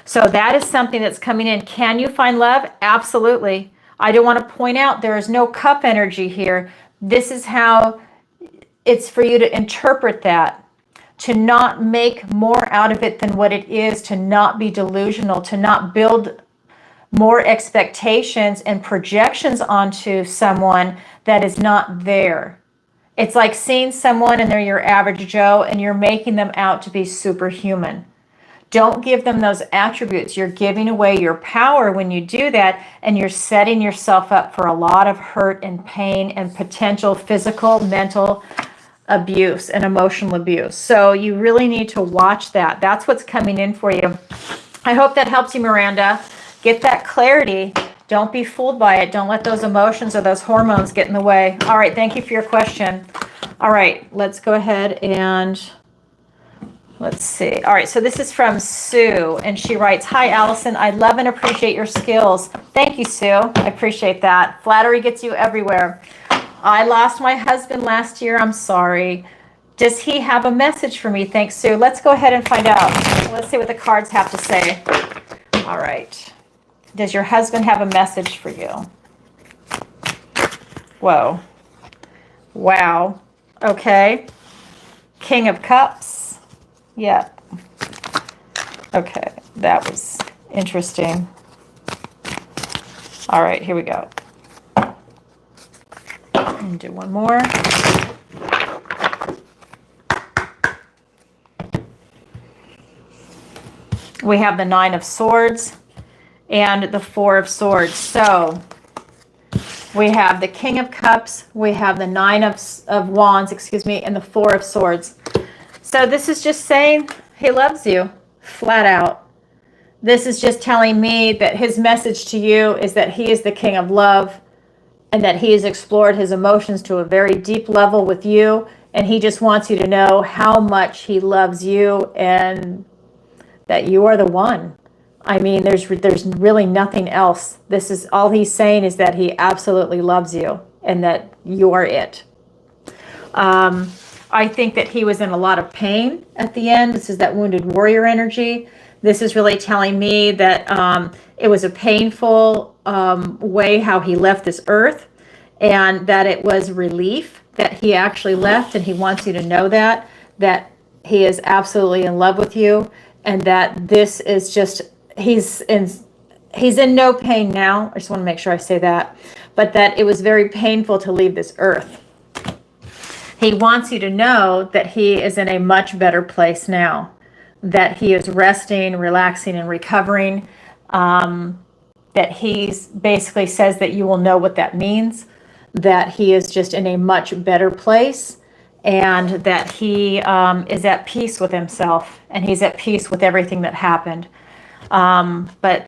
So that is something that's coming in. Can you find love? Absolutely. I do want to point out there is no cup energy here. This is how it's for you to interpret that, to not make more out of it than what it is, to not be delusional, to not build more expectations and projections onto someone that is not there. It's like seeing someone and they're your average Joe and you're making them out to be superhuman. Don't give them those attributes. You're giving away your power when you do that, and you're setting yourself up for a lot of hurt and pain and potential physical, mental abuse and emotional abuse. So you really need to watch that. That's what's coming in for you. I hope that helps you, Miranda. Get that clarity. Don't be fooled by it. Don't let those emotions or those hormones get in the way. All right, thank you for your question. All right, let's go ahead and let's see. All right, so this is from Sue, and she writes, hi, Alison. I love and appreciate your skills. Thank you, Sue. I appreciate that. Flattery gets you everywhere. I lost my husband last year. I'm sorry. Does he have a message for me? Thanks, Sue. Let's go ahead and find out. Let's see what the cards have to say. All right. Does your husband have a message for you? Whoa. Wow. Okay. King of Cups. Yeah. Okay. That was interesting. All right. Here we go. And do one more. We have the Nine of Swords and the Four of Swords. So we have the King of Cups, we have the Nine of Wands, excuse me, and the Four of Swords. So this is just saying he loves you, flat out. This is just telling me that his message to you is that he is the king of love and that he has explored his emotions to a very deep level with you. And he just wants you to know how much he loves you and that you are the one. I mean, there's really nothing else. This is all he's saying, is that he absolutely loves you and that you are it. I think that he was in a lot of pain at the end. This is that wounded warrior energy. This is really telling me that it was a painful way how he left this earth, and that it was relief that he actually left, and he wants you to know that he is absolutely in love with you, and that this is just, he's in no pain now. I just want to make sure I say that, but that it was very painful to leave this earth. He wants you to know that he is in a much better place now, that he is resting, relaxing, and recovering. That he's basically says that you will know what that means, that he is just in a much better place, and that he is at peace with himself, and he's at peace with everything that happened. But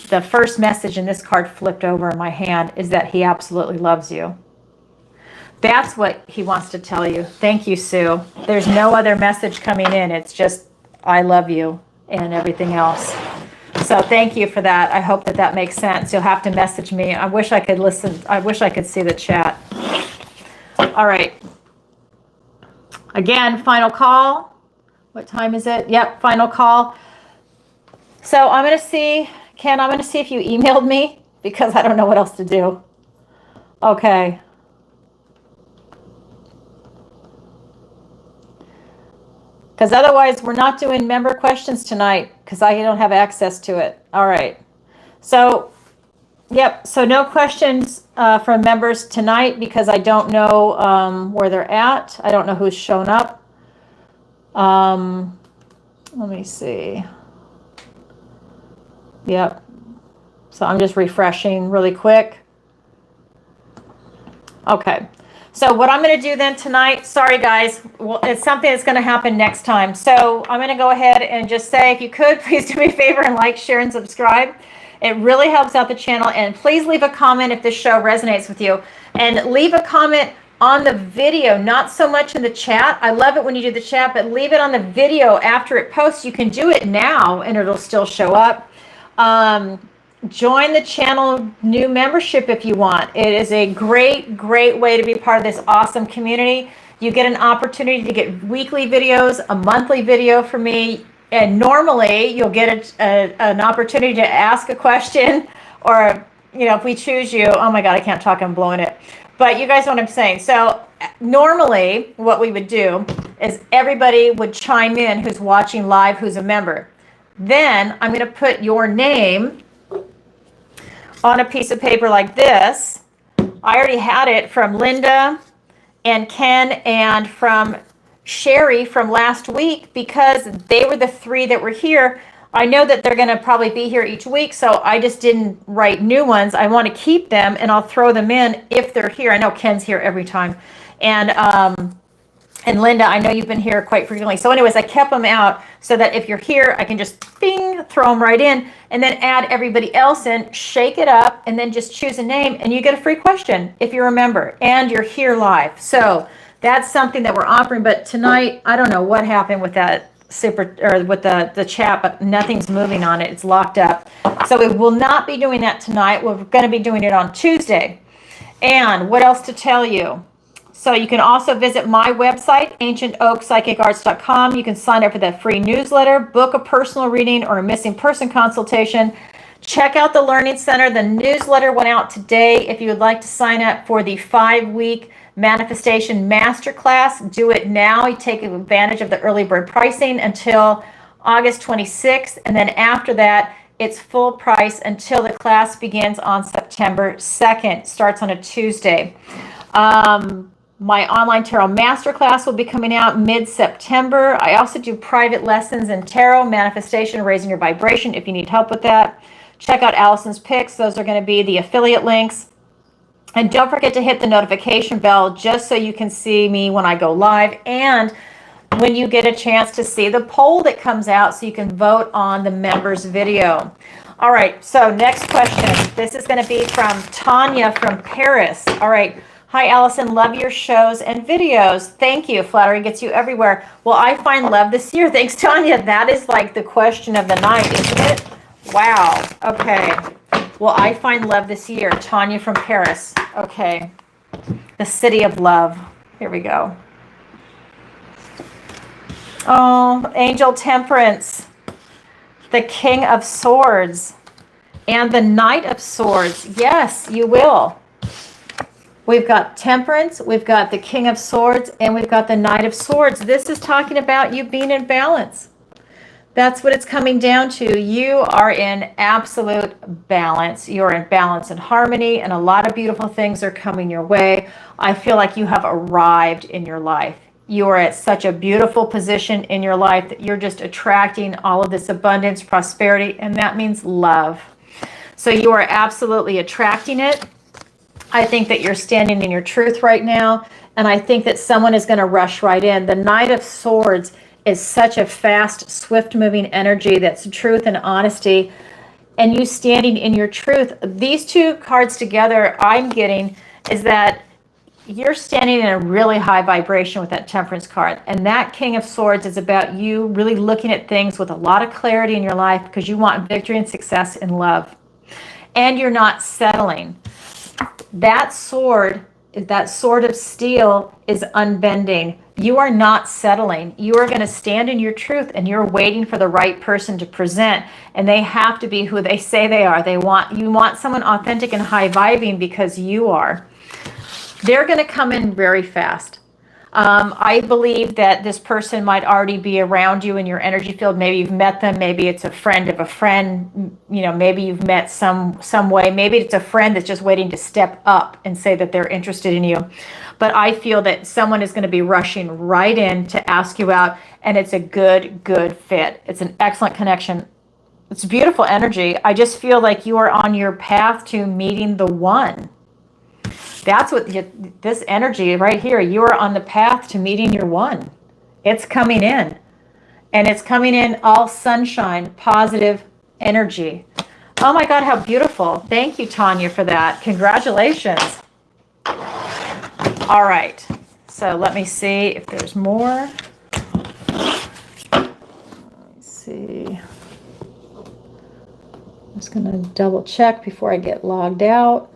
the first message in this card flipped over in my hand is that he absolutely loves you. That's what he wants to tell you. Thank you, Sue. There's no other message coming in. It's just, I love you and everything else. So thank you for that. I hope that that makes sense. You'll have to message me. I wish I could listen. I wish I could see the chat. All right. Again, final call. What time is it? Yep, final call. So I'm going to see, Ken, I'm going to see if you emailed me, because I don't know what else to do. Okay. Because otherwise we're not doing member questions tonight, because I don't have access to it. All right. So, yep. So no questions from members tonight, because I don't know where they're at. I don't know who's shown up. Let me see. Yep. So I'm just refreshing really quick. Okay. So what I'm going to do then tonight, sorry guys, well, it's something that's going to happen next time. So I'm going to go ahead and just say, if you could, please do me a favor and like, share, and subscribe. It really helps out the channel. And please leave a comment if this show resonates with you. And leave a comment on the video, not so much in the chat. I love it when you do the chat, but leave it on the video after it posts. You can do it now and it'll still show up. Join the channel new membership if you want. It is a great way to be part of this awesome community. You get an opportunity to get weekly videos, a monthly video from me, and normally you'll get an opportunity to ask a question, or if we choose you. Oh my god, I can't talk, I'm blowing it, but you guys know what I'm saying. So normally what we would do is everybody would chime in who's watching live, who's a member. Then I'm going to put your name on a piece of paper like this. I already had it from Linda and Ken and from Sherry from last week, because they were the three that were here. I know that they're going to probably be here each week, so I just didn't write new ones. I want to keep them, and I'll throw them in if they're here. I know Ken's here every time. And Linda, I know you've been here quite frequently. So anyways, I kept them out so that if you're here, I can just bing, throw them right in, and then add everybody else in, shake it up, and then just choose a name, and you get a free question if you're a member, and you're here live. So that's something that we're offering. But tonight, I don't know what happened with that with the chat, but nothing's moving on it. It's locked up. So we will not be doing that tonight. We're going to be doing it on Tuesday. And what else to tell you? So you can also visit my website, ancientoakpsychicarts.com. You can sign up for that free newsletter, book a personal reading or a missing person consultation. Check out the Learning Center. The newsletter went out today. If you would like to sign up for the 5-week Manifestation Masterclass, do it now. You take advantage of the early bird pricing until August 26th. And then after that, it's full price until the class begins on September 2nd. Starts on a Tuesday. My online tarot masterclass will be coming out mid-September. I also do private lessons in tarot, manifestation, raising your vibration if you need help with that. Check out Alison's picks. Those are going to be the affiliate links. And don't forget to hit the notification bell just so you can see me when I go live and when you get a chance to see the poll that comes out so you can vote on the members video. All right, so next question. This is going to be from Tanya from Paris. All right. Hi, Alison. Love your shows and videos. Thank you. Flattery gets you everywhere. Will I find love this year? Thanks, Tanya. That is like the question of the night, isn't it? Wow. Okay. Will I find love this year? Tanya from Paris. Okay. The city of love. Here we go. Oh, Angel Temperance. The King of Swords. And the Knight of Swords. Yes, you will. We've got Temperance, we've got the King of Swords, and we've got the Knight of Swords. This is talking about you being in balance. That's what it's coming down to. You are in absolute balance. You're in balance and harmony, and a lot of beautiful things are coming your way. I feel like you have arrived in your life. You are at such a beautiful position in your life that you're just attracting all of this abundance, prosperity, and that means love. So you are absolutely attracting it. I think that you're standing in your truth right now, and I think that someone is going to rush right in. The Knight of Swords is such a fast, swift-moving energy that's truth and honesty, and you standing in your truth. These two cards together I'm getting is that you're standing in a really high vibration with that Temperance card, and that King of Swords is about you really looking at things with a lot of clarity in your life because you want victory and success in love, and you're not settling. That sword of steel is unbending. You are not settling. You are going to stand in your truth, and you're waiting for the right person to present, and they have to be who they say they are. You want someone authentic and high vibing because you are. They're going to come in very fast. I believe that this person might already be around you in your energy field. Maybe you've met them. Maybe it's a friend of a friend. You know, maybe you've met some way. Maybe it's a friend that's just waiting to step up and say that they're interested in you. But I feel that someone is going to be rushing right in to ask you out, and it's a good fit. It's an excellent connection. It's beautiful energy. I just feel like you are on your path to meeting the one. That's what this energy right here, you are on the path to meeting your one. It's coming in. And it's coming in all sunshine, positive energy. Oh my God, how beautiful. Thank you, Tanya, for that. Congratulations. All right. So let me see if there's more. Let me see. I'm just going to double check before I get logged out.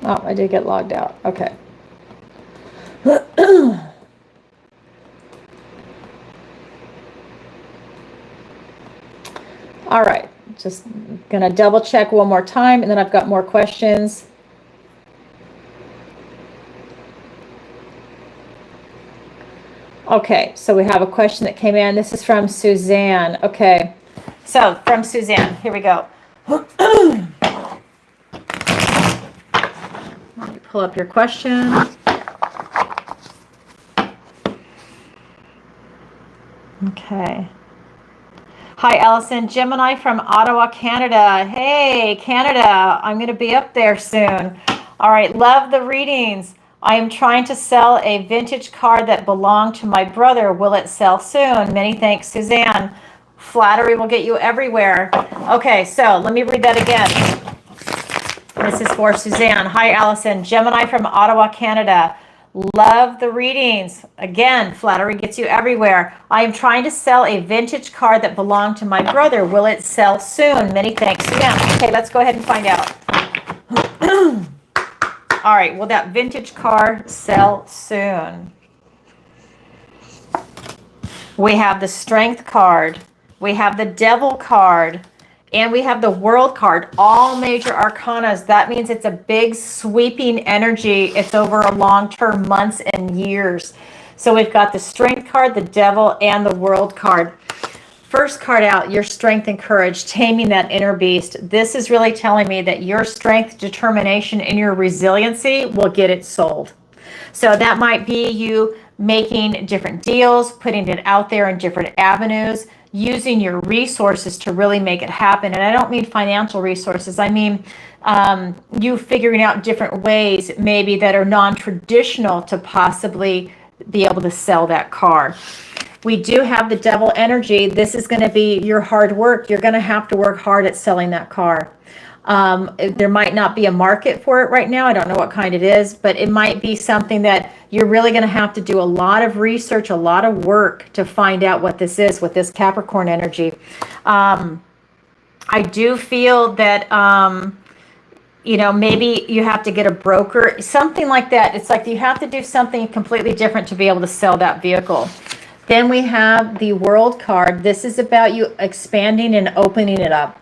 Oh, I did get logged out. Okay. All right. Just going to double check one more time, and then I've got more questions. Okay, so we have a question that came in. This is from Suzanne. Okay. So from Suzanne, here we go. Let me pull up your question. Okay. Hi, Alison. Gemini from Ottawa, Canada. Hey, Canada. I'm going to be up there soon. All right. Love the readings. I am trying to sell a vintage car that belonged to my brother. Will it sell soon? Many thanks, Suzanne. Flattery will get you everywhere. Okay, so let me read that again. This is for Suzanne. Hi, Alison. Gemini from Ottawa, Canada. Love the readings. Again, flattery gets you everywhere. I am trying to sell a vintage car that belonged to my brother. Will it sell soon? Many thanks, Suzanne. Okay, let's go ahead and find out. All right, will that vintage car sell soon? We have the Strength card. We have the Devil card. And we have the World card, all major arcanas. That means it's a big sweeping energy. It's over a long-term, months and years. So we've got the Strength card, the Devil, and the World card. First card out, your strength and courage, taming that inner beast. This is really telling me that your strength, determination, and your resiliency will get it sold. So that might be you making different deals, putting it out there in different avenues, using your resources to really make it happen. And I don't mean financial resources. I mean you figuring out different ways maybe that are non-traditional to possibly be able to sell that car. We do have the devil energy. This is going to be your hard work. You're going to have to work hard at selling that car. There might not be a market for it right now. I don't know what kind it is, but it might be something that you're really going to have to do a lot of research, a lot of work to find out what this is with this Capricorn energy. I do feel that, you know, maybe you have to get a broker, something like that. It's like you have to do something completely different to be able to sell that vehicle. Then we have the World card. This is about you expanding and opening it up.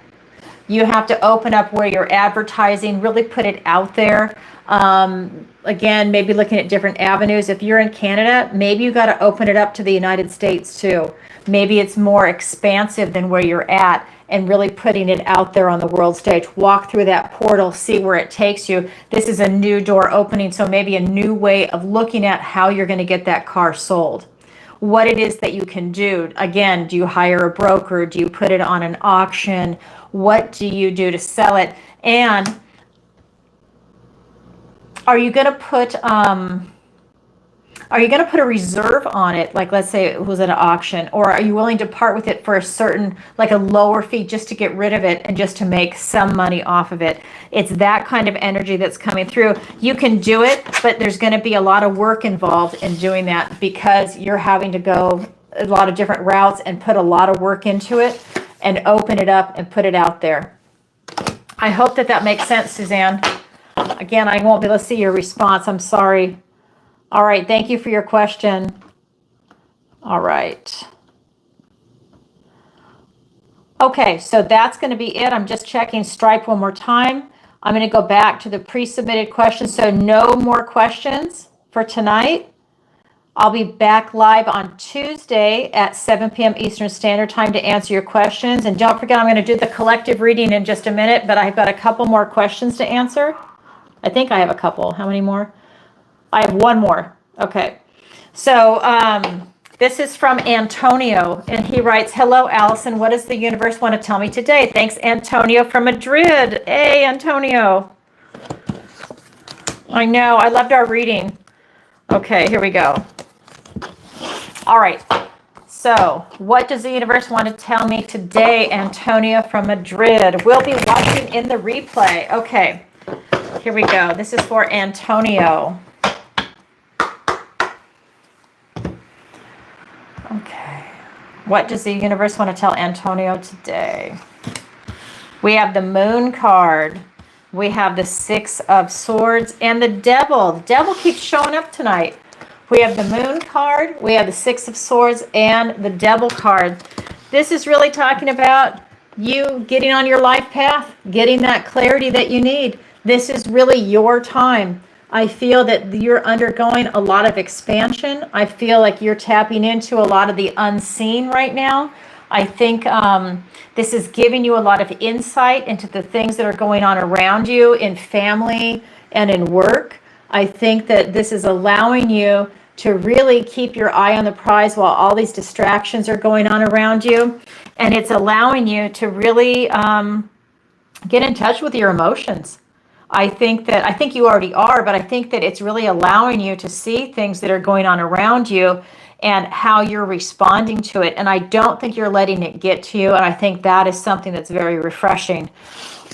You have to open up where you're advertising, really put it out there. Again, maybe looking at different avenues. If you're in Canada, maybe you got to open it up to the United States too. Maybe it's more expansive than where you're at, and really putting it out there on the world stage. Walk through that portal, see where it takes you. This is a new door opening, so maybe a new way of looking at how you're going to get that car sold. What it is that you can do. Again, do you hire a broker? Do you put it on an auction? What do you do to sell it? And are you going to put a reserve on it? Like, let's say it was at an auction, or are you willing to part with it for a certain, like a lower fee, just to get rid of it and just to make some money off of it? It's that kind of energy that's coming through. You can do it, but there's going to be a lot of work involved in doing that, because you're having to go a lot of different routes and put a lot of work into it and open it up and put it out there. I hope that that makes sense, Suzanne. Again, I won't be able to see your response. I'm sorry. All right, thank you for your question. All right. Okay, so that's going to be it. I'm just checking Stripe one more time. I'm going to go back to the pre-submitted questions. So no more questions for tonight. I'll be back live on Tuesday at 7 p.m. Eastern Standard Time to answer your questions. And don't forget, I'm going to do the collective reading in just a minute, but I've got a couple more questions to answer. I think I have a couple. How many more? I have one more. Okay. So this is from Antonio, and he writes, "Hello, Alison. What does the universe want to tell me today? Thanks, Antonio from Madrid." Hey, Antonio. I know. I loved our reading. Okay, here we go. All right. So what does the universe want to tell me today, Antonio from Madrid? We'll be watching in the replay. Okay. Here we go. This is for Antonio. Okay. What does the universe want to tell Antonio today? We have the Moon card. We have the Six of Swords and the Devil. The Devil keeps showing up tonight. We have the Moon card. We have the Six of Swords and the Devil card. This is really talking about you getting on your life path, getting that clarity that you need. This is really your time. I feel that you're undergoing a lot of expansion. I feel like you're tapping into a lot of the unseen right now. I think this is giving you a lot of insight into the things that are going on around you in family and in work. I think that this is allowing you to really keep your eye on the prize while all these distractions are going on around you. And it's allowing you to really get in touch with your emotions. I think you already are, but I think that it's really allowing you to see things that are going on around you and how you're responding to it. And I don't think you're letting it get to you. And I think that is something that's very refreshing.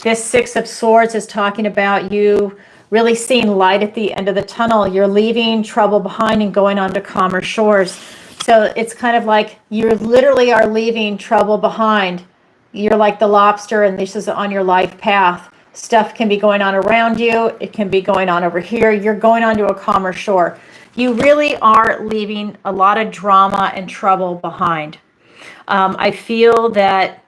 This Six of Swords is talking about you really seeing light at the end of the tunnel. You're leaving trouble behind and going on to calmer shores. So it's kind of like you literally are leaving trouble behind. You're like the lobster, and this is on your life path. Stuff can be going on around you. It can be going on over here. You're going on to a calmer shore. You really are leaving a lot of drama and trouble behind. I feel that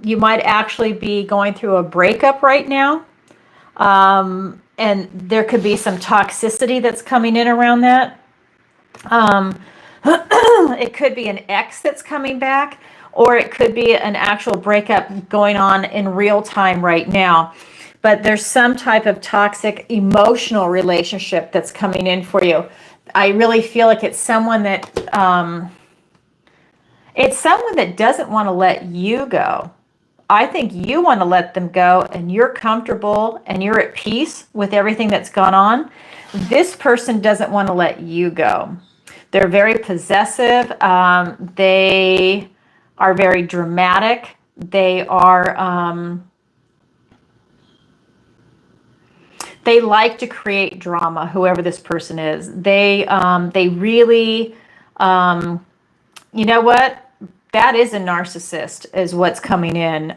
you might actually be going through a breakup right now. And there could be some toxicity that's coming in around that. It could be an ex that's coming back, or it could be an actual breakup going on in real time right now. But there's some type of toxic emotional relationship that's coming in for you. I really feel like it's someone that doesn't want to let you go. I think you want to let them go, and you're comfortable and you're at peace with everything that's gone on. This person doesn't want to let you go. They're very possessive. They are very dramatic. They like to create drama, whoever this person is. They really, you know what? That is a narcissist, is what's coming in.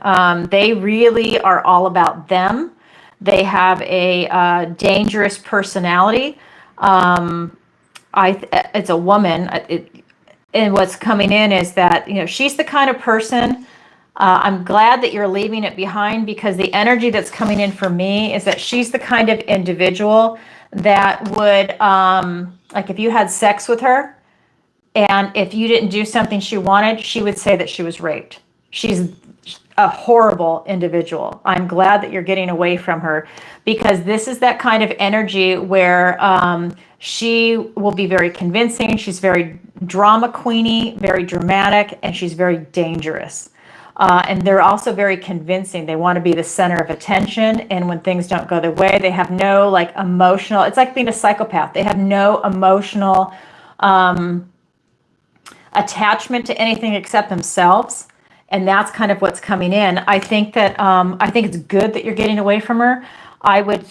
They really are all about them. They have a dangerous personality. It's a woman. And what's coming in is that, she's the kind of person, I'm glad that you're leaving it behind, because the energy that's coming in for me is that she's the kind of individual that would, like if you had sex with her, and if you didn't do something she wanted, she would say that she was raped. She's a horrible individual. I'm glad that you're getting away from her, because this is that kind of energy where she will be very convincing. She's very drama queeny, very dramatic, and she's very dangerous. And they're also very convincing. They want to be the center of attention. And when things don't go their way, they have no emotional, it's like being a psychopath. They have no emotional attachment to anything except themselves. And that's kind of what's coming in. I think it's good that you're getting away from her. I would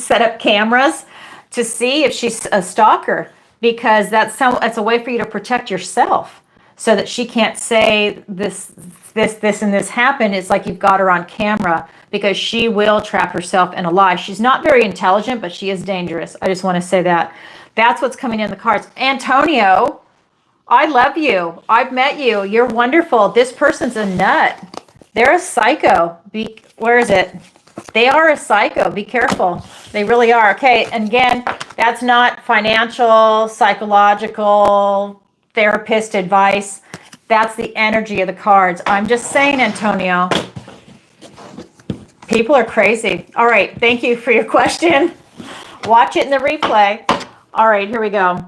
set up cameras to see if she's a stalker, because that's a way for you to protect yourself, so that she can't say this and this happened. It's like you've got her on camera, because she will trap herself in a lie. She's not very intelligent, but she is dangerous. I just want to say that. That's what's coming in the cards. Antonio, I love you. I've met you. You're wonderful. This person's a nut. They're a psycho. Where is it? They are a psycho. Be careful. They really are. Okay. And again, that's not financial, psychological, therapist advice. That's the energy of the cards. I'm just saying, Antonio, people are crazy. All right. Thank you for your question. Watch it in the replay. All right. Here we go.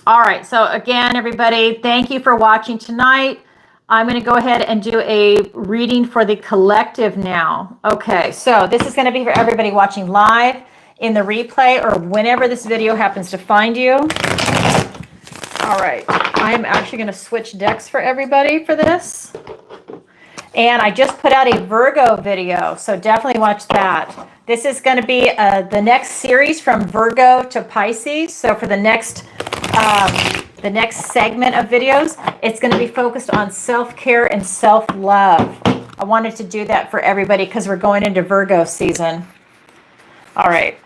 All right, so again, everybody, thank you for watching tonight. I'm going to go ahead and do a reading for the collective now. Okay, so this is going to be for everybody watching live, in the replay, or whenever this video happens to find you. All right, I'm actually going to switch decks for everybody for this. And I just put out a Virgo video, so definitely watch that. This is going to be the next series from Virgo to Pisces. So for the next segment of videos, it's going to be focused on self-care and self-love. I wanted to do that for everybody because we're going into Virgo season. All right.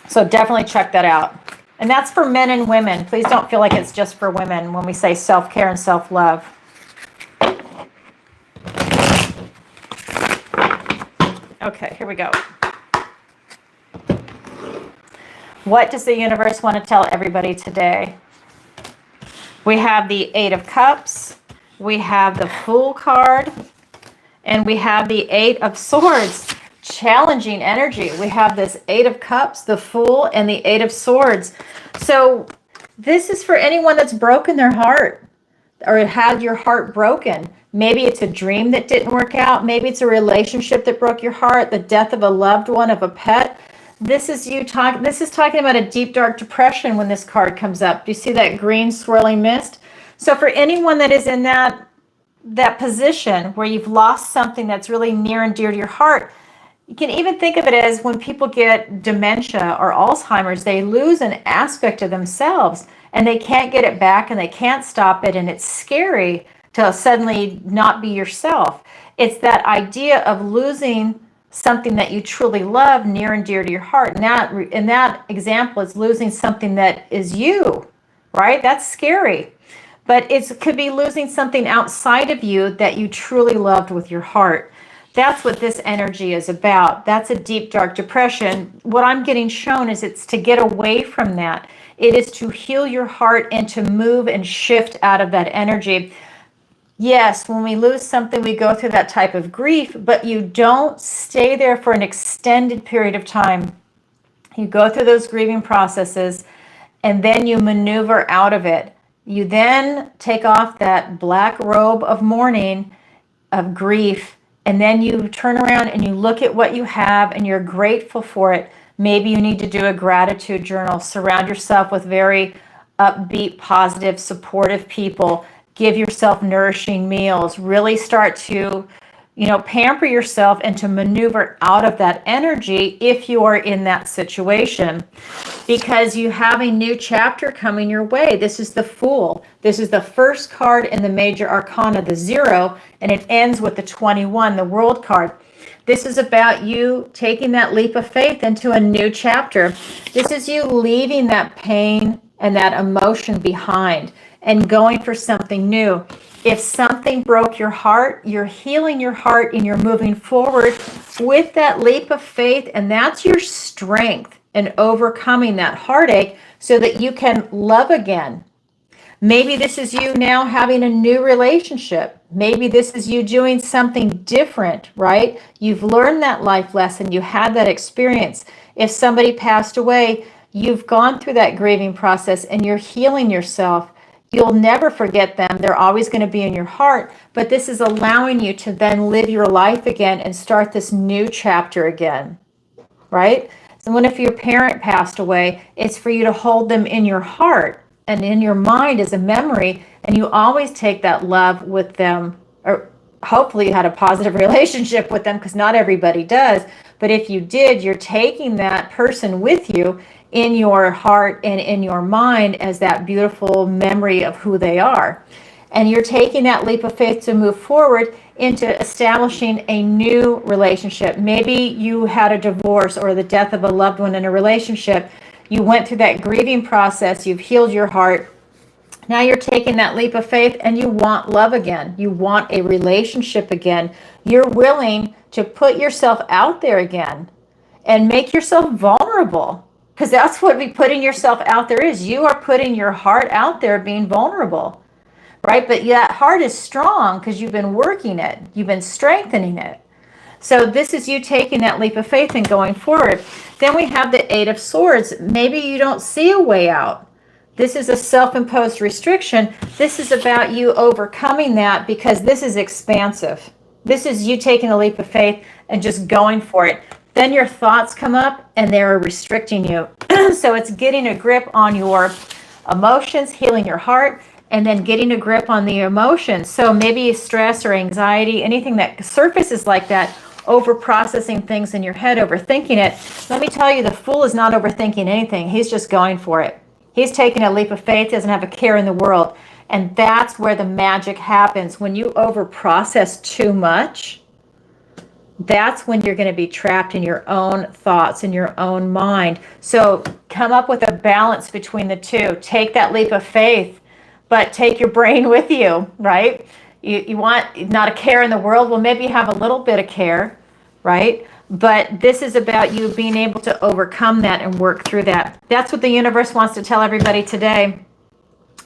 So definitely check that out. And that's for men and women. Please don't feel like it's just for women when we say self-care and self-love. Okay, here we go. What does the universe want to tell everybody today? We have the Eight of Cups, we have the Fool card, and we have the Eight of Swords. Challenging energy. We have this Eight of Cups, the Fool, and the Eight of Swords. So this is for anyone that's broken their heart or had your heart broken. Maybe it's a dream that didn't work out. Maybe it's a relationship that broke your heart, the death of a loved one, of a pet. This is talking about a deep, dark depression when this card comes up. Do you see that green swirling mist? So for anyone that is in that position where you've lost something that's really near and dear to your heart, you can even think of it as when people get dementia or Alzheimer's, they lose an aspect of themselves and they can't get it back and they can't stop it. And it's scary to suddenly not be yourself. It's that idea of losing something that you truly love near and dear to your heart. And in that example, it's losing something that is you, right? That's scary. But it could be losing something outside of you that you truly loved with your heart. That's what this energy is about. That's a deep, dark depression. What I'm getting shown is it's to get away from that. It is to heal your heart and to move and shift out of that energy. Yes, when we lose something, we go through that type of grief, but you don't stay there for an extended period of time. You go through those grieving processes and then you maneuver out of it. You then take off that black robe of mourning, of grief, and then you turn around and you look at what you have and you're grateful for it. Maybe you need to do a gratitude journal. Surround yourself with very upbeat, positive, supportive people. Give yourself nourishing meals. Really start to, pamper yourself and to maneuver out of that energy if you are in that situation, because you have a new chapter coming your way. This is the Fool. This is the first card in the major arcana, the 0, and it ends with the 21, the World card. This is about you taking that leap of faith into a new chapter. This is you leaving that pain and that emotion behind and going for something new. If something broke your heart, you're healing your heart and you're moving forward with that leap of faith, and that's your strength in overcoming that heartache so that you can love again. Maybe this is you now having a new relationship. Maybe this is you doing something different, right? You've learned that life lesson. You had that experience. If somebody passed away, you've gone through that grieving process and you're healing yourself. You'll never forget them. They're always going to be in your heart, but this is allowing you to then live your life again and start this new chapter again, right? So when if your parent passed away, it's for you to hold them in your heart and in your mind as a memory, and you always take that love with them, or hopefully you had a positive relationship with them, because not everybody does. But if you did, you're taking that person with you in your heart and in your mind as that beautiful memory of who they are. And you're taking that leap of faith to move forward into establishing a new relationship. Maybe you had a divorce or the death of a loved one in a relationship. You went through that grieving process. You've healed your heart. Now you're taking that leap of faith and you want love again. You want a relationship again. You're willing to put yourself out there again and make yourself vulnerable. Because that's what putting yourself out there is. You are putting your heart out there, being vulnerable, right? But that heart is strong because you've been working it. You've been strengthening it. So this is you taking that leap of faith and going forward. Then we have the 8 of Swords. Maybe you don't see a way out. This is a self-imposed restriction. This is about you overcoming that, because this is expansive. This is you taking a leap of faith and just going for it. Then your thoughts come up and they're restricting you. So it's getting a grip on your emotions, healing your heart, and then getting a grip on the emotions. So maybe stress or anxiety, anything that surfaces like that, over processing things in your head, overthinking it. Let me tell you, the Fool is not overthinking anything. He's just going for it. He's taking a leap of faith, doesn't have a care in the world. And that's where the magic happens. When you over process too much, that's when you're going to be trapped in your own thoughts, in your own mind. So come up with a balance between the two. Take that leap of faith, but take your brain with you, right? You want not a care in the world. Well, maybe you have a little bit of care, right? But this is about you being able to overcome that and work through that. That's what the universe wants to tell everybody today.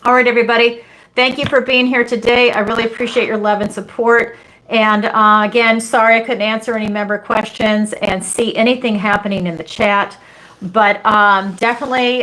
All right, everybody. Thank you for being here today. I really appreciate your love and support. And again, sorry I couldn't answer any member questions and see anything happening in the chat. But definitely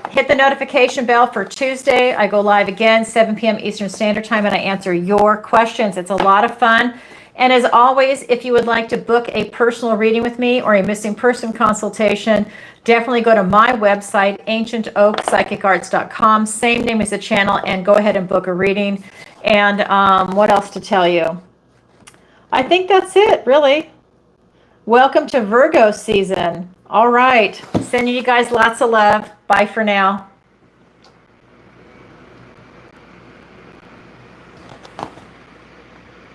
hit the notification bell for Tuesday. I go live again, 7 p.m. Eastern Standard Time, and I answer your questions. It's a lot of fun. And as always, if you would like to book a personal reading with me or a missing person consultation, definitely go to my website, ancientoakpsychicarts.com, same name as the channel, and go ahead and book a reading. And what else to tell you? I think that's it, really. Welcome to Virgo season. All right. Sending you guys lots of love. Bye for now.